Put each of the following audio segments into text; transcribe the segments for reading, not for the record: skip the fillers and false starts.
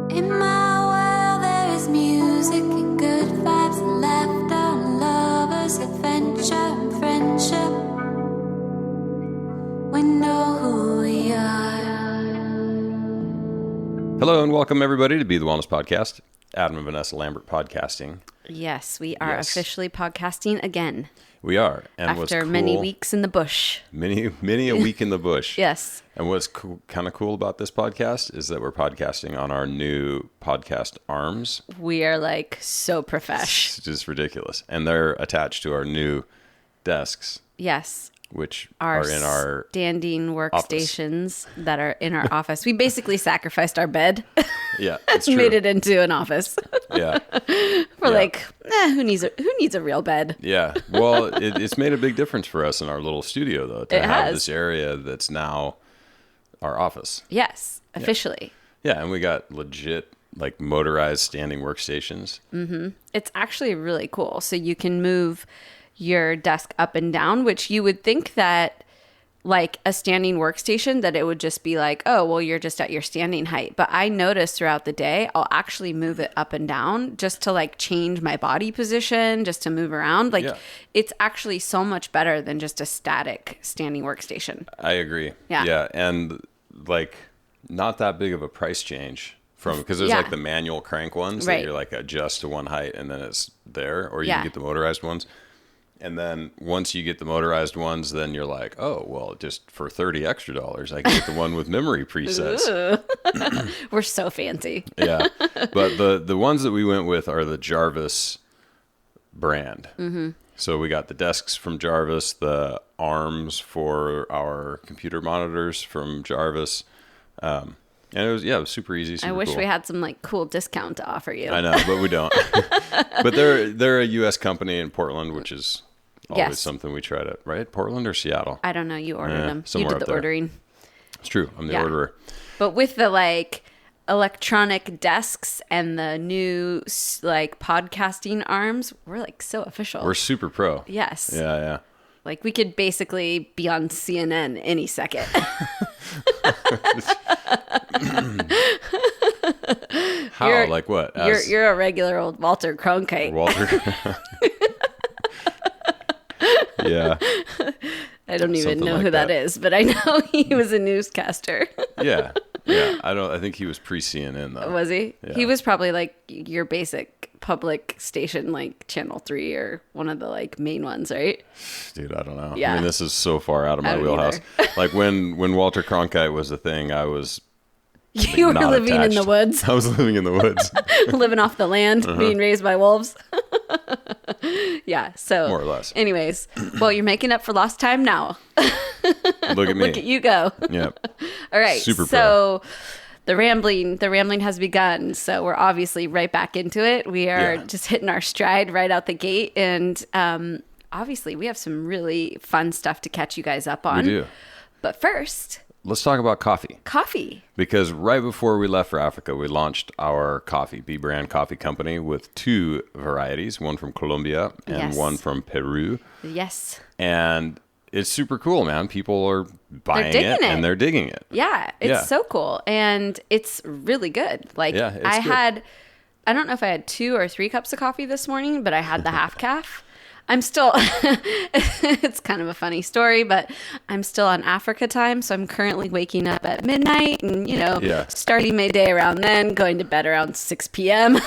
In my world there is music and good vibes and laughter and lovers, adventure and friendship. We know who we are. Hello and welcome everybody to Be the Wellness Podcast. Adam and Vanessa Lambert podcasting. Yes, we are officially podcasting again. We are. And after many weeks in the bush. Many a week in the bush. Yes. And what's kind of cool about this podcast is that we're podcasting on our new podcast arms. We are like so profesh. It's just ridiculous. And they're attached to our new desks. Yes. Which are in our standing workstations that are in our office. We basically sacrificed our bed. Yeah, it's true. Made it into an office. Yeah. We're like, who needs a real bed? Yeah. Well, it's made a big difference for us in our little studio, though, to have this area that's now our office. Yes, officially. Yeah, and we got legit like motorized standing workstations. Mm-hmm. It's actually really cool. So you can move your desk up and down, which you would think that like a standing workstation that it would just be like, oh, well, you're just at your standing height. But I notice throughout the day, I'll actually move it up and down just to like change my body position, just to move around. Like It's actually so much better than just a static standing workstation. I agree. Yeah. Yeah. And like not that big of a price change from, because there's like the manual crank ones that you're like adjust to one height and then it's there, or you can get the motorized ones. And then once you get the motorized ones, then you're like, oh, well, just for $30 extra, I can get the one with memory presets. We're so fancy. Yeah. But the ones that we went with are the Jarvis brand. Mm-hmm. So we got the desks from Jarvis, the arms for our computer monitors from Jarvis. And it was super easy. Super I wish cool. we had some like cool discount to offer you. I know, but we don't. But they're a U.S. company in Portland, which is always something we try to, right? Portland or Seattle? I don't know. You ordered them. You did the there. ordering. It's true. I'm the orderer. But with the like electronic desks and the new like podcasting arms, we're like so official. We're super pro. Yes. Yeah. Like we could basically be on CNN any second. How? Like what? You're a regular old Walter Cronkite. Yeah. I don't even know who that is, but I know he was a newscaster. Yeah. I think he was pre-CNN though. Was he? Yeah. He was probably like your basic public station, like Channel 3 or one of the like main ones, right? Dude, I don't know. Yeah. I mean, this is so far out of my wheelhouse. Like when Walter Cronkite was a thing, I was You were living in the woods. I was living in the woods. Living off the land, being raised by wolves. Yeah, so. More or less. Anyways, well, you're making up for lost time now. Look at me. Look at you go. Yep. All right, Super so the rambling has begun. So we're obviously right back into it. We are just hitting our stride right out the gate. And obviously we have some really fun stuff to catch you guys up on. We do. But first... let's talk about coffee. Coffee. Because right before we left for Africa, we launched our coffee, B brand coffee company, with 2 varieties, one from Colombia and one from Peru. Yes. And it's super cool, man. People are buying it and they're digging it. Yeah, it's so cool. And it's really good. Like I don't know if I had 2 or 3 cups of coffee this morning, but I had the half calf. I'm still, it's kind of a funny story, but I'm still on Africa time. So I'm currently waking up at midnight and, starting my day around then, going to bed around 6 p.m.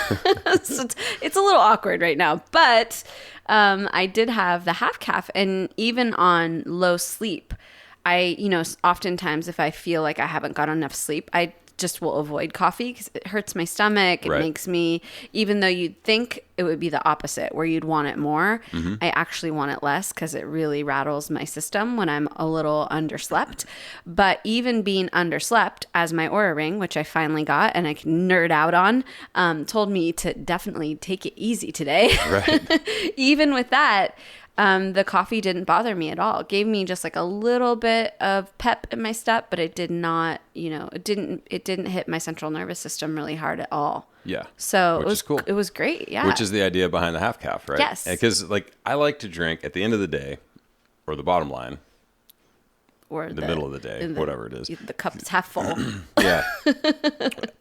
So it's a little awkward right now, but I did have the half calf, and even on low sleep, oftentimes if I feel like I haven't got enough sleep, I just will avoid coffee because it hurts my stomach. It makes me, even though you'd think it would be the opposite where you'd want it more, I actually want it less because it really rattles my system when I'm a little underslept. But even being underslept, as my Oura Ring, which I finally got and I can nerd out on, told me to definitely take it easy today. Right. Even with that, the coffee didn't bother me at all. It gave me just like a little bit of pep in my step, but it did not, it didn't hit my central nervous system really hard at all. Yeah. So it was cool. It was great. Yeah. Which is the idea behind the half calf, right? Yes. Because I like to drink at the end of the day, or the bottom line, or the middle of the day, whatever it is. The cup's half full. Yeah.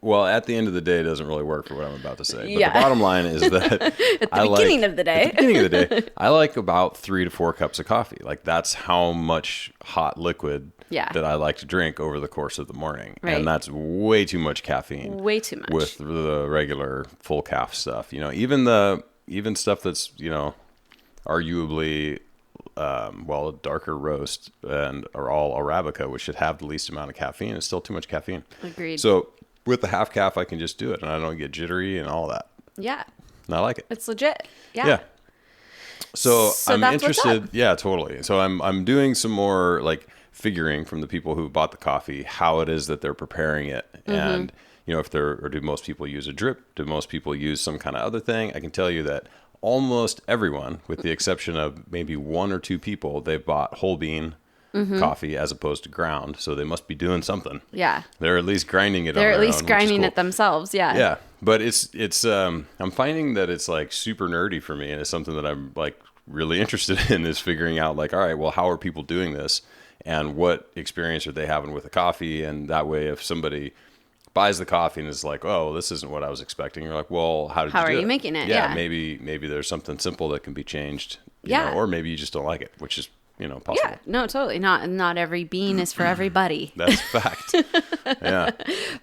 Well, at the end of the day, it doesn't really work for what I'm about to say. But the bottom line is that at the beginning of the day, I like about 3 to 4 cups of coffee. Like that's how much hot liquid that I like to drink over the course of the morning. Right. And that's way too much caffeine. Way too much. With the regular full calf stuff. You know, even stuff that's, you know, arguably darker roast and are all Arabica, which should have the least amount of caffeine. It's still too much caffeine. Agreed. So with the half calf, I can just do it, and I don't get jittery and all that. Yeah. And I like it. It's legit. Yeah. Yeah. So I'm interested. Yeah, totally. So I'm doing some more like figuring from the people who bought the coffee how it is that they're preparing it, and you know, do most people use a drip? Do most people use some kind of other thing? I can tell you that almost everyone, with the exception of maybe 1 or 2 people, they've bought whole bean coffee as opposed to ground. So they must be doing something. Yeah. They're at least grinding it on their own. They're at least grinding it themselves. Yeah. Yeah. But it's I'm finding that it's like super nerdy for me, and it's something that I'm like really interested in, is figuring out like, all right, well, how are people doing this, and what experience are they having with the coffee? And that way, if somebody buys the coffee and is like, oh, this isn't what I was expecting, you're like, well, how are you making it? Yeah, maybe there's something simple that can be changed. You know, or maybe you just don't like it, which is, you know, possible. Yeah, no, totally. Not every bean is for everybody. That's a fact. Yeah.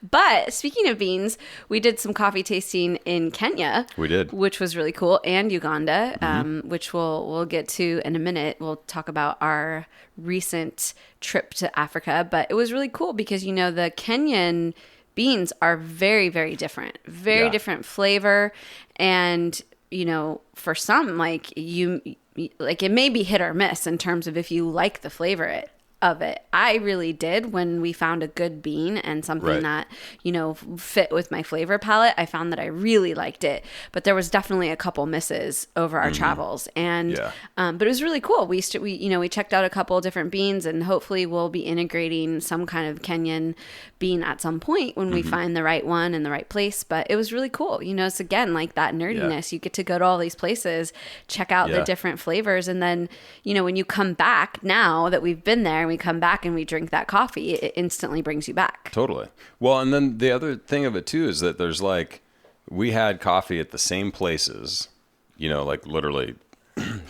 But speaking of beans, we did some coffee tasting in Kenya. We did. Which was really cool. And Uganda, which we'll get to in a minute. We'll talk about our recent trip to Africa. But it was really cool because, you know, the Kenyan beans are very, very different. Very different flavor. And, you know, for some, like it may be hit or miss in terms of if you like the flavor of it. I really did when we found a good bean and something that, you know, fit with my flavor palette. I found that I really liked it, but there was definitely a couple misses over our travels. And, but it was really cool. We checked out a couple of different beans, and hopefully we'll be integrating some kind of Kenyan bean at some point when we find the right one in the right place. But it was really cool. You know, it's again, like that nerdiness. You get to go to all these places, check out the different flavors. And then, you know, when you come back, now that we've been there, and we come back and we drink that coffee, it instantly brings you back. Totally. Well, and then the other thing of it too is that there's like, we had coffee at the same places, you know, like literally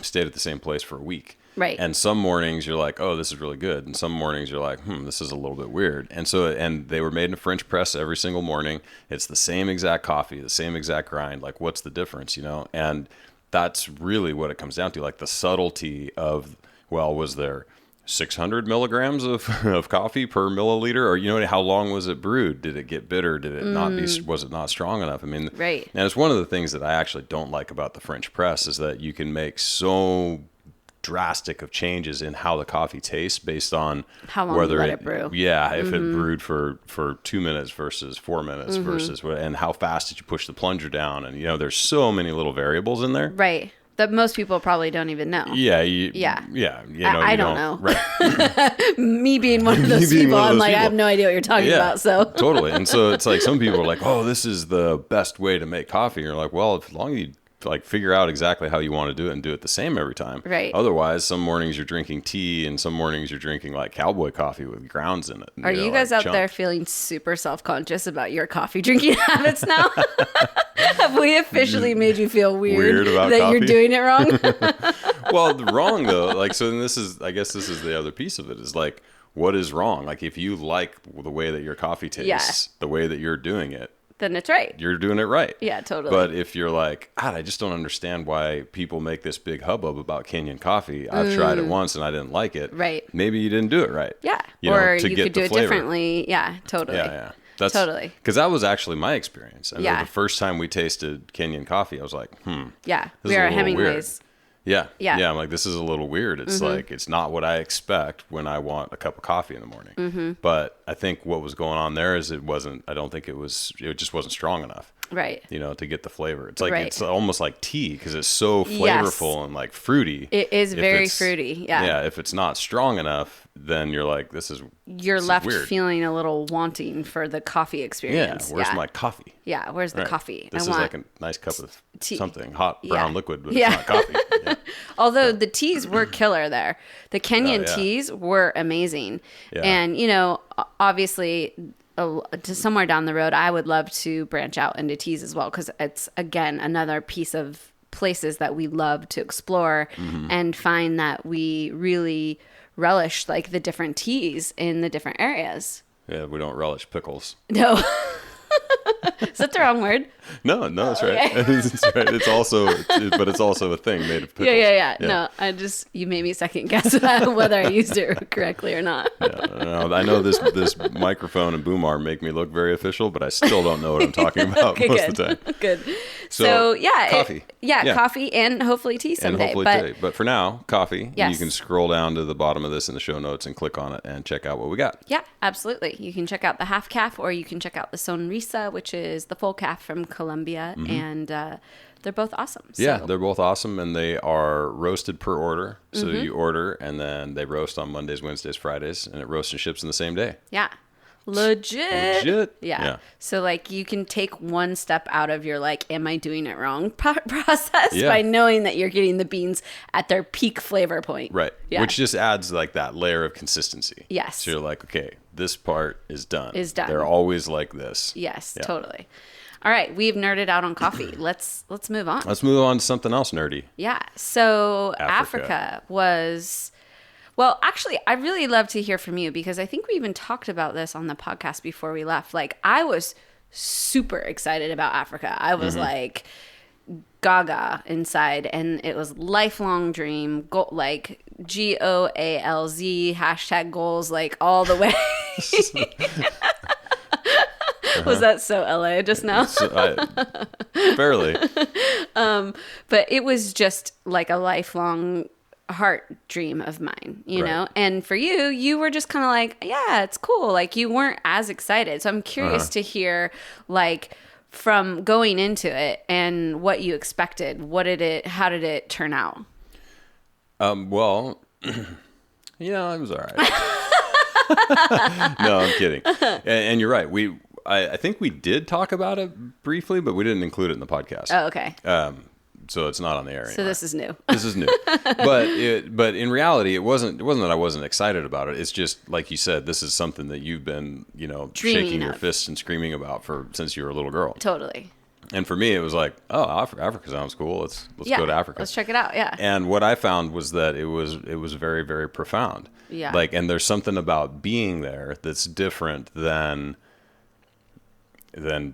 stayed at the same place for a week. Right. And some mornings you're like, oh, this is really good. And some mornings you're like, this is a little bit weird. And so, and they were made in a French press every single morning. It's the same exact coffee, the same exact grind. Like, what's the difference, you know? And that's really what it comes down to. Like the subtlety of, well, was there 600 milligrams of coffee per milliliter, or, you know, how long was it brewed? Did it get bitter? Did it was it not strong enough? I mean, right. And it's one of the things that I actually don't like about the French press is that you can make so drastic of changes in how the coffee tastes based on how long you let it brew. Yeah, if it brewed for 2 minutes versus 4 minutes versus and how fast did you push the plunger down, and, you know, there's so many little variables in there. Right. That most people probably don't even know. Yeah. You know, I don't know. Right. Me being one of those people, I'm like, I have no idea what you're talking about. So totally. And so it's like some people are like, oh, this is the best way to make coffee. And you're like, well, as long as you like figure out exactly how you want to do it and do it the same every time. Right. Otherwise, some mornings you're drinking tea and some mornings you're drinking like cowboy coffee with grounds in it. Are you guys out there feeling super self-conscious about your coffee drinking habits now? Have we officially made you feel weird about that coffee? You're doing it wrong? Well, wrong though. Like, so then I guess this is the other piece of it, is like, what is wrong? Like, if you like the way that your coffee tastes, the way that you're doing it, then it's right. You're doing it right. Yeah, totally. But if you're like, God, I just don't understand why people make this big hubbub about Kenyan coffee. I've tried it once and I didn't like it. Right. Maybe you didn't do it right. Yeah. Or you could do it differently. Yeah, totally. Yeah. That's totally. Because that was actually my experience. I know the first time we tasted Kenyan coffee, I was like, Yeah. We are at Hemingway's. Yeah. I'm like, this is a little weird. It's like, it's not what I expect when I want a cup of coffee in the morning. But I think what was going on there is I don't think it just wasn't strong enough. Right. To get the flavor. It's like, it's almost like tea because it's so flavorful and like fruity. It is very fruity. Yeah. Yeah. If it's not strong enough, then you're like, you're left feeling a little wanting for the coffee experience. Yeah. Where's my coffee? Yeah. Where's the coffee? This is like a nice cup of something hot brown liquid, but it's not coffee. Yeah. Although the teas were killer there. The Kenyan teas were amazing. Yeah. And, obviously, to somewhere down the road, I would love to branch out into teas as well, because it's, again, another piece of places that we love to explore and find that we really relish like the different teas in the different areas. Yeah, we don't relish pickles. No. Is that the wrong word? No, that's right. Okay. It's right. It's also a thing made of pickles. Yeah. No, you made me second guess whether I used it correctly or not. No, I know this microphone and boom arm make me look very official, but I still don't know what I'm talking about most of the time. Good. So coffee. Coffee and hopefully tea someday. But for now, coffee. Yes. You can scroll down to the bottom of this in the show notes and click on it and check out what we got. Yeah, absolutely. You can check out the half calf, or you can check out the Sonrisa, which is the full calf from Colombia, and they're both awesome. So. Yeah, they're both awesome, and they are roasted per order. So you order, and then they roast on Mondays, Wednesdays, Fridays, and it roasts and ships in the same day. Yeah. Legit. Yeah. So like you can take one step out of your like, am I doing it wrong process by knowing that you're getting the beans at their peak flavor point. Right. Yeah. Which just adds like that layer of consistency. Yes. So you're like, okay, this part is done. They're always like this. Yes, totally. All right, we've nerded out on coffee. Let's move on. Let's move on to something else nerdy. Yeah. So Africa was... Well, actually, I'd really love to hear from you, because I think we even talked about this on the podcast before we left. Like, I was super excited about Africa. I was like gaga inside, and it was lifelong dream, like GOALZ, #goals, like all the way. Was that so LA just now? Barely. But it was just like a lifelong heart dream of mine, you know? And for you were just kind of like, yeah, it's cool. Like you weren't as excited. So I'm curious to hear like from going into it and what you expected. How did it turn out? Well, it was all right. No, I'm kidding. And you're right. I think we did talk about it briefly, but we didn't include it in the podcast. Oh, okay. So it's not on the air anymore. So this is new. This is new. But in reality, it wasn't that I wasn't excited about it. It's just like you said, this is something that you've been, shaking your fists and screaming about since you were a little girl. Totally. And for me, it was like, oh, Africa sounds cool. Let's go to Africa. Let's check it out. Yeah. And what I found was that it was very, very profound. Yeah. Like, and there's something about being there that's different than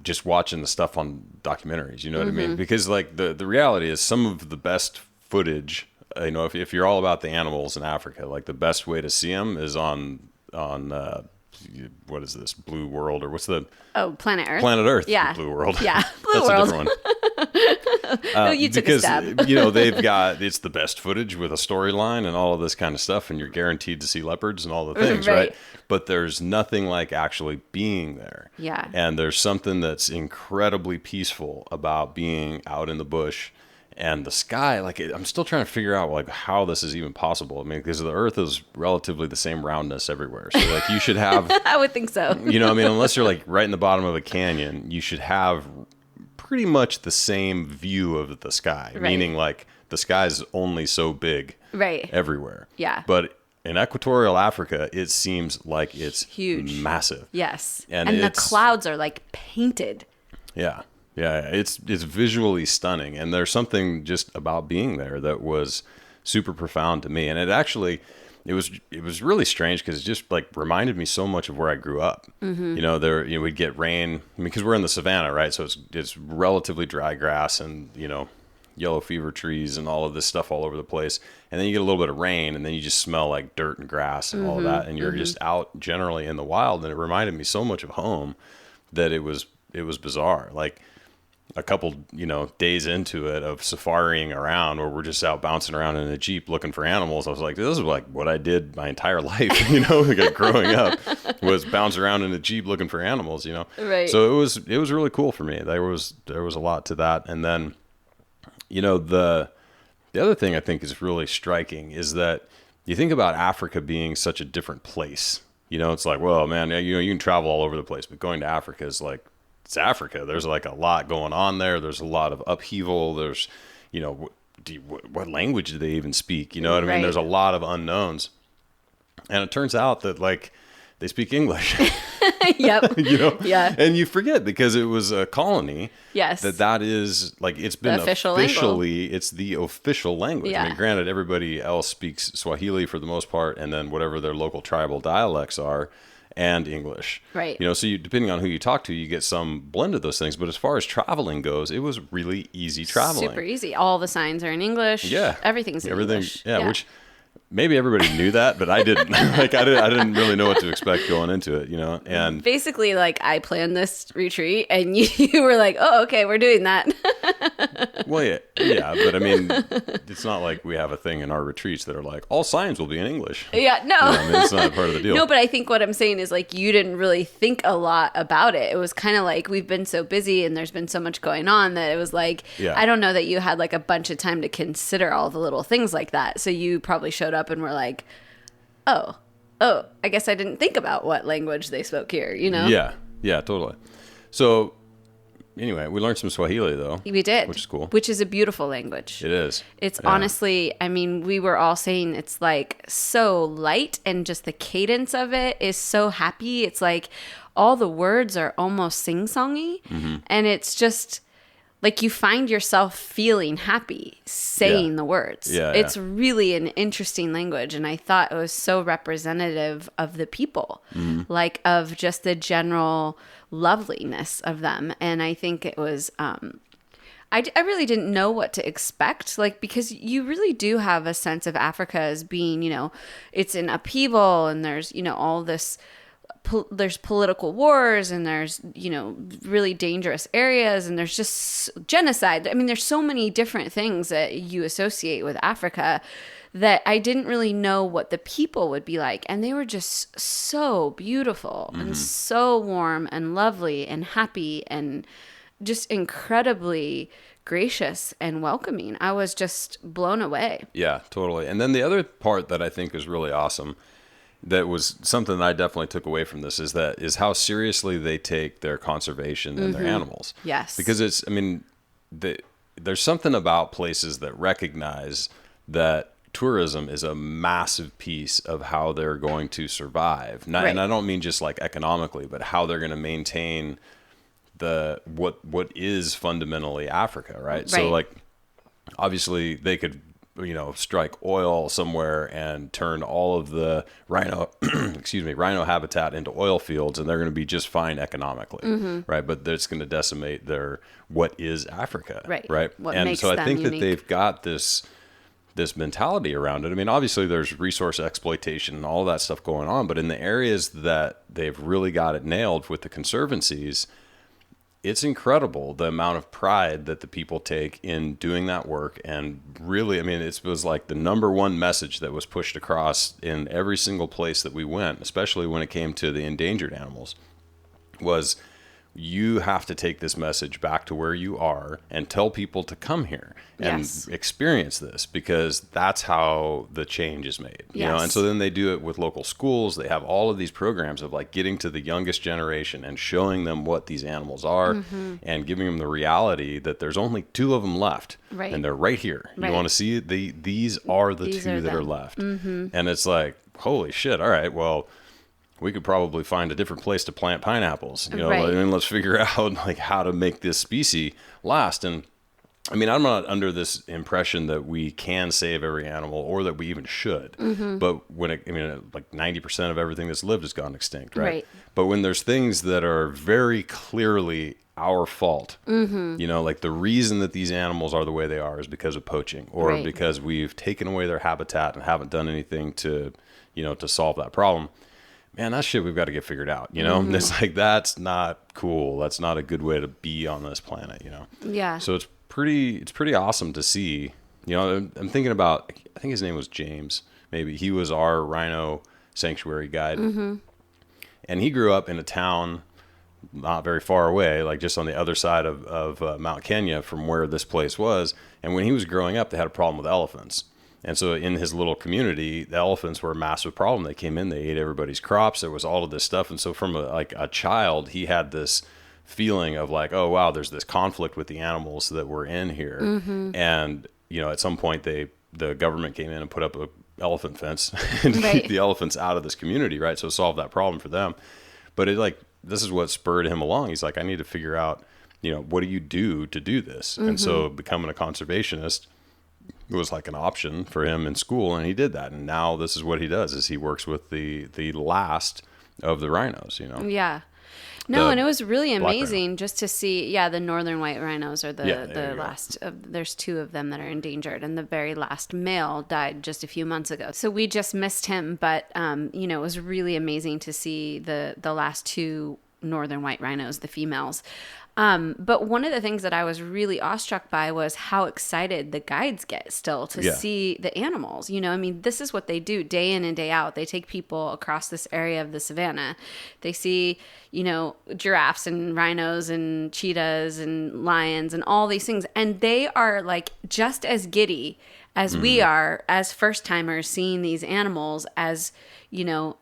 just watching the stuff on documentaries, you know what I mean? Because like the reality is some of the best footage, if you're all about the animals in Africa, like the best way to see them is on what is this, Blue World, or what's the... Oh, Planet Earth. Planet Earth. Yeah. Blue World. Yeah. Blue That's World. a different one. No, you took a stab. it's the best footage with a storyline and all of this kind of stuff, and you're guaranteed to see leopards and all the things, right? But there's nothing like actually being there. Yeah. And there's something that's incredibly peaceful about being out in the bush and the sky. Like, I'm still trying to figure out like how this is even possible. I mean, because the Earth is relatively the same roundness everywhere. So like you should have... I would think so. Unless you're like right in the bottom of a canyon, you should have pretty much the same view of the sky, meaning like the sky is only so big everywhere. Yeah. But in equatorial Africa, it seems like it's huge, massive. Yes. And the clouds are like painted. Yeah. Yeah. It's visually stunning. And there's something just about being there that was super profound to me. And it was really strange because it just like reminded me so much of where I grew up. We'd get rain because we're in the savannah, right? So it's relatively dry grass and yellow fever trees and all of this stuff all over the place. And then you get a little bit of rain, and then you just smell like dirt and grass and all of that. And you're just out generally in the wild. And it reminded me so much of home that it was bizarre. Like a couple, days into it of safariing around where we're just out bouncing around in a Jeep looking for animals. I was like, this is like what I did my entire life, like growing up was bounce around in a Jeep looking for animals, Right. So it was really cool for me. There was a lot to that. And then, the other thing I think is really striking is that you think about Africa being such a different place. It's like, well, man, you can travel all over the place, but going to Africa is like, it's Africa. There's like a lot going on there. There's a lot of upheaval. There's, what language do they even speak? You know what I mean? There's a lot of unknowns. And it turns out that like they speak English. Yep. Yeah. And you forget because it was a colony. Yes. That is like, it's been officially, it's the official language. Yeah. I mean, granted, everybody else speaks Swahili for the most part, and then whatever their local tribal dialects are, and English. Right. So depending on who you talk to, you get some blend of those things. But as far as traveling goes, it was really easy traveling. Super easy. All the signs are in English. Yeah. Everything's in English. Yeah, which maybe everybody knew that, but I didn't. Like I didn't really know what to expect going into it, And basically, like I planned this retreat, and you were like, "Oh, okay, we're doing that." Well, yeah, but I mean, it's not like we have a thing in our retreats that are like all signs will be in English. Yeah, no, it's not part of the deal. No, but I think what I'm saying is like you didn't really think a lot about it. It was kind of like we've been so busy and there's been so much going on that it was like I don't know that you had like a bunch of time to consider all the little things like that. So you probably showed up and were like, oh, I guess I didn't think about what language they spoke here. Yeah, totally. So. Anyway, we learned some Swahili, though. We did. Which is cool. Which is a beautiful language. It is. It's honestly, I mean, we were all saying it's like so light and just the cadence of it is so happy. It's like all the words are almost sing-songy. Mm-hmm. And it's just like you find yourself feeling happy saying the words. Yeah, it's really an interesting language. And I thought it was so representative of the people, like of just the general loveliness of them. And I think it was I really didn't know what to expect, like, because you really do have a sense of Africa as being, it's in upheaval and there's, all this, there's political wars and there's, really dangerous areas and there's just genocide. I mean, there's so many different things that you associate with Africa that I didn't really know what the people would be like. And they were just so beautiful and so warm and lovely and happy and just incredibly gracious and welcoming. I was just blown away. Yeah, totally. And then the other part that I think is really awesome, that was something that I definitely took away from this, is how seriously they take their conservation and their animals. Yes. Because there's something about places that recognize that tourism is a massive piece of how they're going to survive. And I don't mean just like economically, but how they're going to maintain what is fundamentally Africa, right? So like obviously they could strike oil somewhere and turn all of the rhino habitat into oil fields, and they're going to be just fine economically, right? But that's going to decimate what is Africa, right? What makes so I them think unique. that they've got this mentality around it. I mean, obviously there's resource exploitation and all of that stuff going on, but in the areas that they've really got it nailed with the conservancies, it's incredible the amount of pride that the people take in doing that work. And really, I mean, it was like the number one message that was pushed across in every single place that we went, especially when it came to the endangered animals, was you have to take this message back to where you are and tell people to come here and experience this, because that's how the change is made. And so then they do it with local schools. They have all of these programs of like getting to the youngest generation and showing them what these animals are and giving them the reality that there's only 2 of them left and they're right here. You want to see these are the 2 that are left. And it's like, holy shit. All right, well, we could probably find a different place to plant pineapples, and let's figure out like how to make this species last. And I mean, I'm not under this impression that we can save every animal or that we even should. But like 90% of everything that's lived has gone extinct, right? But when there's things that are very clearly our fault, like the reason that these animals are the way they are is because of poaching or because we've taken away their habitat and haven't done anything to solve that problem. man, that shit we've got to get figured out, you know? Mm-hmm. It's like, that's not cool. That's not a good way to be on this planet, you know? Yeah. So it's pretty awesome to see, you know. I'm thinking about, I think his name was James, maybe. He was our rhino sanctuary guide. Mm-hmm. And he grew up in a town not very far away, like just on the other side of Mount Kenya from where this place was. And when he was growing up, they had a problem with elephants. And so in his little community, the elephants were a massive problem. They came in, they ate everybody's crops. There was all of this stuff. And so from a child, he had this feeling of like, oh, wow, there's this conflict with the animals that were in here. Mm-hmm. And, you know, at some point the government came in and put up a elephant fence and keep the elephants out of this community, right? So solve that problem for them. But this is what spurred him along. He's like, I need to figure out, you know, what do you do to do this? Mm-hmm. And so becoming a conservationist was like an option for him in school, and he did that. And now this is what he does: is he works with the last of the rhinos, you know? Yeah. No, and it was really amazing just to see, the northern white rhinos are the last there's 2 of them that are endangered, and the very last male died just a few months ago. So we just missed him, but you know, it was really amazing to see the last 2 northern white rhinos, the females. But one of the things that I was really awestruck by was how excited the guides get still to see the animals. You know, I mean, this is what they do day in and day out. They take people across this area of the savannah. They see, you know, giraffes and rhinos and cheetahs and lions and all these things. And they are like just as giddy as we are as first timers seeing these animals, as, you know,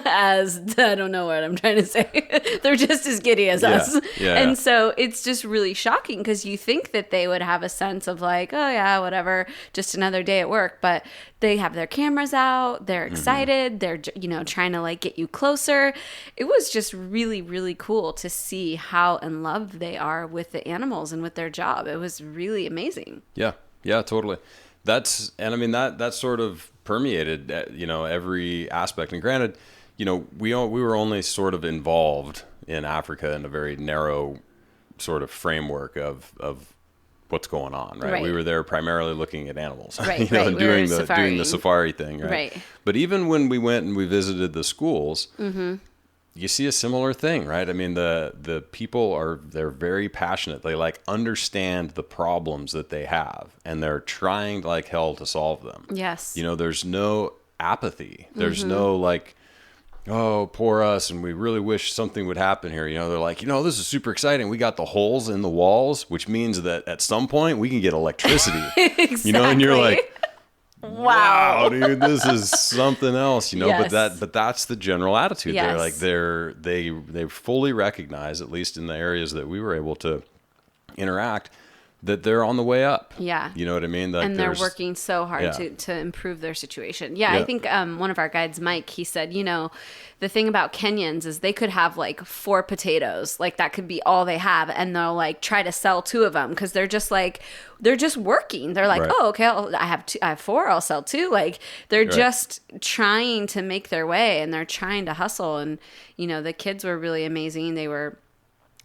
as I don't know what I'm trying to say. They're just as giddy as us. Yeah. And so it's just really shocking, because you think that they would have a sense of like, oh yeah, whatever, just another day at work. But they have their cameras out. They're excited. They're, you know, trying to like get you closer. It was just really, really cool to see how in love they are with the animals and with their job. It was really amazing. Yeah. Yeah, totally. And I mean, that sort of permeated, you know, every aspect. And granted, you know, we were only sort of involved in Africa in a very narrow sort of framework of what's going on, right? We were there primarily looking at animals, you know, and doing the safari thing, right? But even when we went and we visited the schools, you see a similar thing, right? I mean, the people they're very passionate. They like understand the problems that they have, and they're trying like hell to solve them. Yes. You know, there's no apathy. There's no like, oh, poor us, and we really wish something would happen here. You know, they're like, you know, this is super exciting. We got the holes in the walls, which means that at some point we can get electricity. Exactly. You know, and you're like, wow, dude, this is something else, you know. But that's the general attitude. They're like, they fully recognize, at least in the areas that we were able to interact, that they're on the way up. Yeah. You know what I mean? Like, and they're working so hard to improve their situation. Yeah, I think one of our guides, Mike, he said, you know, the thing about Kenyans is they could have like 4 potatoes. Like that could be all they have. And they'll like try to sell 2 of them, because they're just working. They're like, oh, okay, I have 4, I'll sell 2. Like they're just trying to make their way, and they're trying to hustle. And, you know, the kids were really amazing.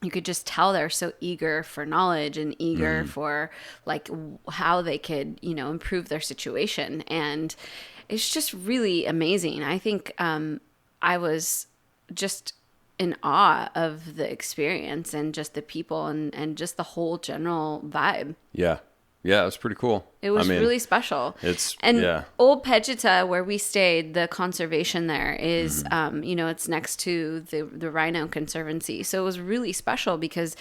You could just tell they're so eager for knowledge and eager for like how they could, you know, improve their situation. And it's just really amazing. I think I was just in awe of the experience and just the people and just the whole general vibe. Yeah. Yeah, it was pretty cool. It was really special. Old Pejita, where we stayed, the conservation there is, you know, it's next to the Rhino Conservancy. So it was really special because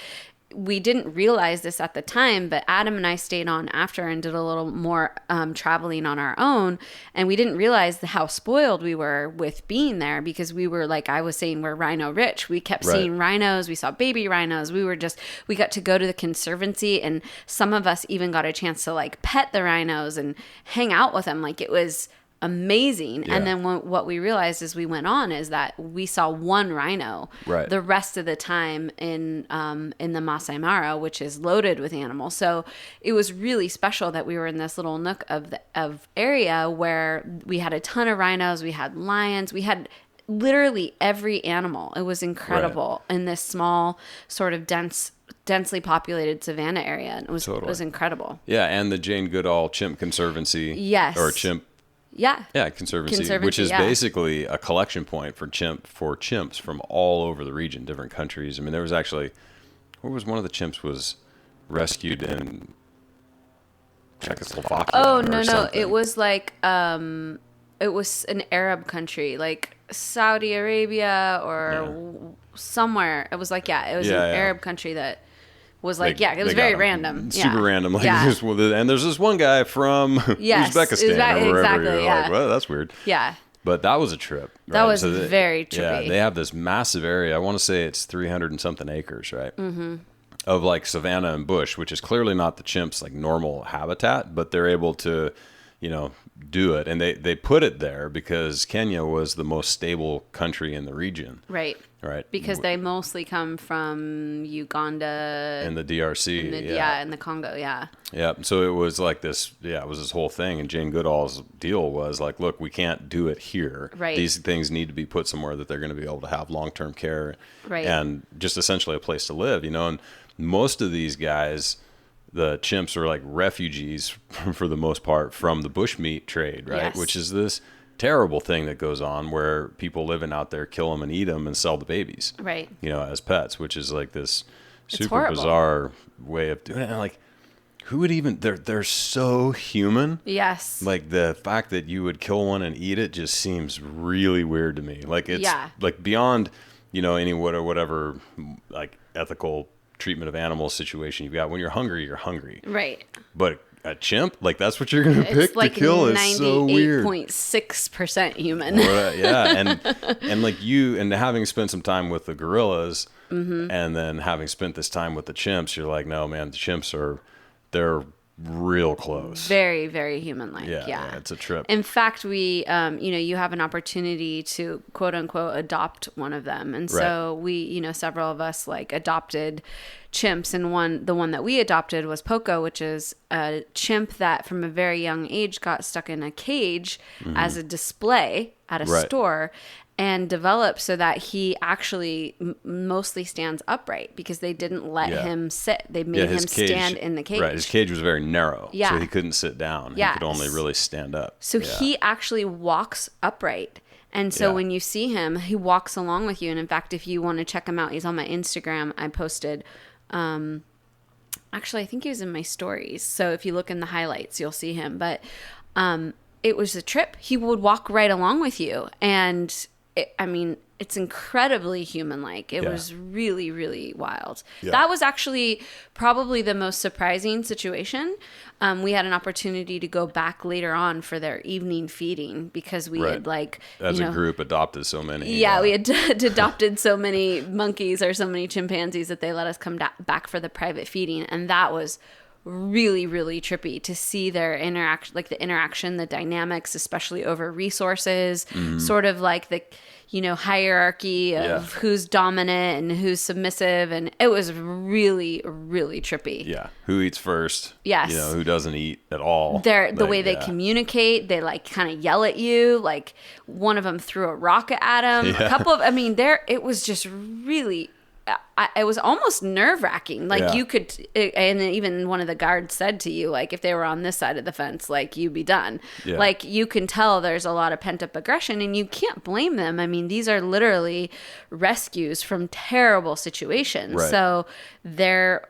we didn't realize this at the time, but Adam and I stayed on after and did a little more traveling on our own. And we didn't realize how spoiled we were with being there, because we were, like I was saying, we're rhino rich. We kept seeing rhinos. We saw baby rhinos. We got to go to the conservancy, and some of us even got a chance to like pet the rhinos and hang out with them. Like it was amazing. Yeah. And then what we realized as we went on is that we saw 1 rhino the rest of the time in the Masai Mara, which is loaded with animals. So it was really special that we were in this little nook of area where we had a ton of rhinos, we had lions, we had literally every animal. It was incredible in this small sort of densely populated savanna area. And it was incredible. Yeah, and the Jane Goodall Chimp Conservancy. Yes. Or Chimp Yeah, Conservancy, which is basically a collection point for chimps from all over the region, different countries. I mean, there was actually, where was one of the chimps was rescued in Czechoslovakia? Oh, no. It was like, it was an Arab country, like Saudi Arabia or somewhere. It was like, it was an Arab country that was like, it was very random. Super random. Like, and there's this one guy from Uzbekistan or wherever. Exactly, You're like, well, that's weird. Yeah. But that was a trip. Right? That was very trippy. Yeah, they have this massive area. I want to say it's 300 and something acres, right? Mm-hmm. Of like savanna and bush, which is clearly not the chimps' like normal habitat, but they're able to, do it. And they put it there because Kenya was the most stable country in the region. Right. Because they mostly come from Uganda. And the DRC. And the Congo, yeah. Yeah, so it was like this, it was this whole thing. And Jane Goodall's deal was like, look, we can't do it here. Right. These things need to be put somewhere that they're going to be able to have long-term care. Right. And just essentially a place to live, And most of these guys, the chimps are like refugees for the most part from the bushmeat trade, right? Yes. Which is this terrible thing that goes on where people living out there kill them and eat them and sell the babies, right? As pets, which is like this super bizarre way of doing it. And like, who would even? They're so human. Yes. Like the fact that you would kill one and eat it just seems really weird to me. Like it's like beyond, any whatever like ethical treatment of animals situation you've got. When you're hungry, right? But a chimp, like that's what you're gonna pick to kill. Is so weird. 98.6% human. And like and having spent some time with the gorillas, and then having spent this time with the chimps, you're like, no man, the chimps they're real close. Very, very human-like. Yeah, it's a trip. In fact, we, you have an opportunity to quote unquote adopt one of them. And so we, several of us like adopted chimps, and the one that we adopted was Poco, which is a chimp that from a very young age got stuck in a cage as a display at a store, and developed so that he actually mostly stands upright because they didn't let him sit. They made him stand in the cage. Right, his cage was very narrow, so he couldn't sit down. He could only really stand up. So he actually walks upright. And so when you see him, he walks along with you. And in fact, if you want to check him out, he's on my Instagram. I posted, actually, I think he was in my stories. So if you look in the highlights, you'll see him. But it was a trip. He would walk right along with you. And it's incredibly human-like. It was really, really wild. Yeah. That was actually probably the most surprising situation. We had an opportunity to go back later on for their evening feeding because we had as a group adopted so many. Yeah, we had adopted so many monkeys or so many chimpanzees that they let us come back for the private feeding. And that was really, really trippy to see their interaction, the dynamics, especially over resources, sort of like the, hierarchy of who's dominant and who's submissive. And it was really, really trippy. Yeah. Who eats first? Yes. Who doesn't eat at all? The way they communicate, they kind of yell at you. Like one of them threw a rock at Adam. A couple of, it was just really, it was almost nerve-wracking. Like you could, and even one of the guards said to you, like if they were on this side of the fence, like you'd be done. Yeah. Like you can tell there's a lot of pent-up aggression, and you can't blame them. These are literally rescues from terrible situations. Right. So they're,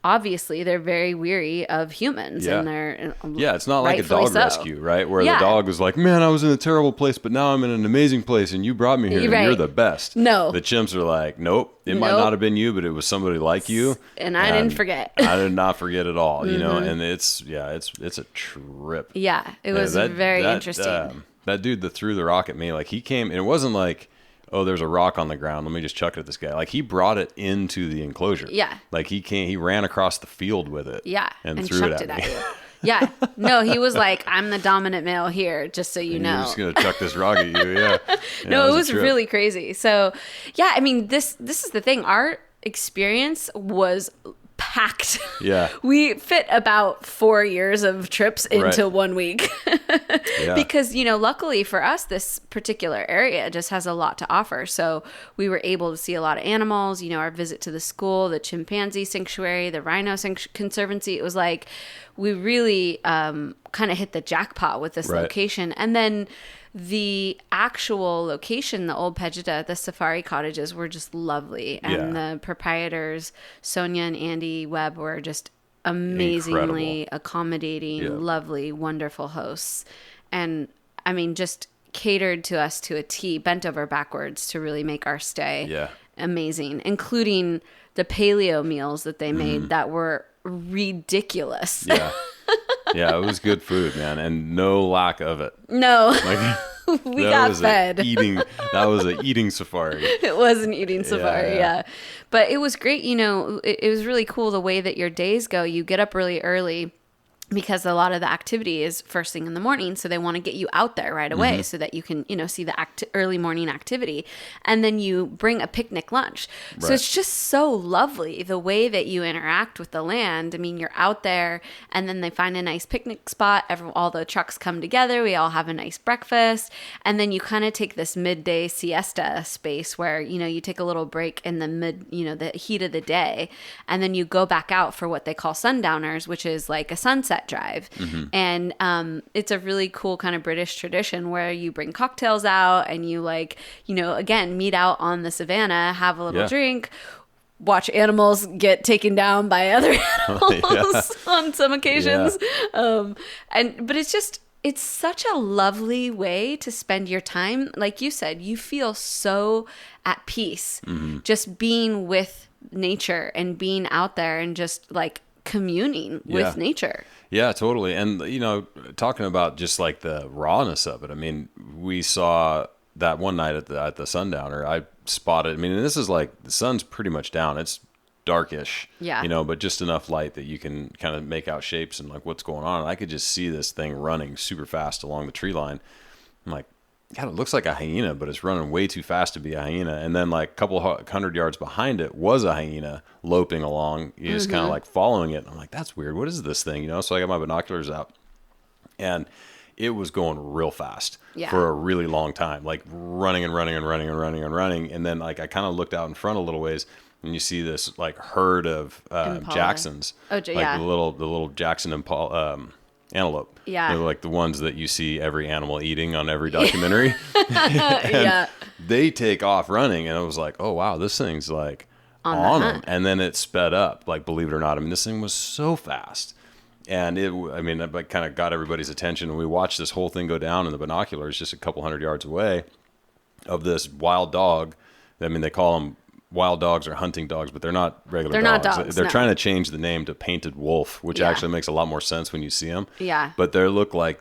obviously they're very weary of humans, and they're it's not like a dog rescue, right? Where the dog was like, man, I was in a terrible place, but now I'm in an amazing place, and you brought me here, and you're the best. No, the chimps are like, nope, it might not have been you, but it was somebody like you, and I didn't forget. I did not forget at all, and it's a trip. Yeah, it was very interesting. That dude that threw the rock at me, like he came, and it wasn't like, oh, there's a rock on the ground, let me just chuck it at this guy. Like he brought it into the enclosure. Yeah. Like he ran across the field with it. Yeah. And threw it at me. You. Yeah. No, he was like, I'm the dominant male here, just so you know. You're just going to chuck this rock at you. Yeah. No, it was really crazy. So yeah, this is the thing. Our experience was packed. Yeah. We fit about 4 years of trips into 1 week. Because, luckily for us, this particular area just has a lot to offer. So we were able to see a lot of animals, our visit to the school, the chimpanzee sanctuary, the rhino conservancy. It was like we really kind of hit the jackpot with this location. And then the actual location, the old Pejita, the safari cottages were just lovely. And the proprietors, Sonia and Andy Webb, were just amazingly accommodating, lovely, wonderful hosts. And I mean, just catered to us to a T, bent over backwards to really make our stay amazing, including the paleo meals that they made that were ridiculous. Yeah, it was good food, man, and no lack of it. No. We got fed. That was an eating safari. It was an eating safari, yeah. But it was great, it was really cool the way that your days go. You get up really early because a lot of the activity is first thing in the morning. So they want to get you out there right away so that you can, see the early morning activity. And then you bring a picnic lunch. So it's just so lovely the way that you interact with the land. I mean, you're out there and then they find a nice picnic spot. all the trucks come together. We all have a nice breakfast. And then you kind of take this midday siesta space where, you take a little break in the the heat of the day. And then you go back out for what they call sundowners, which is like a sunset drive. And it's a really cool kind of British tradition where you bring cocktails out and you again meet out on the savannah, have a little drink, watch animals get taken down by other animals on some occasions. But it's such a lovely way to spend your time. Like you said, you feel so at peace just being with nature and being out there and just like communing with nature. Yeah, totally. And, talking about just like the rawness of it. I mean, we saw that one night at the sundowner. I spotted, and this is like the sun's pretty much down. It's darkish, but just enough light that you can kind of make out shapes and like what's going on. And I could just see this thing running super fast along the tree line. I'm like, God, it looks like a hyena, but it's running way too fast to be a hyena. And then like a couple 100 yards behind it was a hyena loping along. You just kind of like following it. I'm like, that's weird. What is this thing? So I got my binoculars out and it was going real fast for a really long time, like running and running and running and running and running. And then like I kind of looked out in front a little ways and you see this like herd of Jacksons, like the little Jackson Impala, antelope. They're like the ones that you see every animal eating on every documentary. They take off running and it was like, oh wow, this thing's like on them. And then it sped up, like, believe it or not. This thing was so fast. And it kind of got everybody's attention. And we watched this whole thing go down in the binoculars just a couple 100 yards away of this wild dog. They call them wild dogs or hunting dogs, but they're not regular dogs. Not dogs. They're trying to change the name to painted wolf, which actually makes a lot more sense when you see them. Yeah. But they look like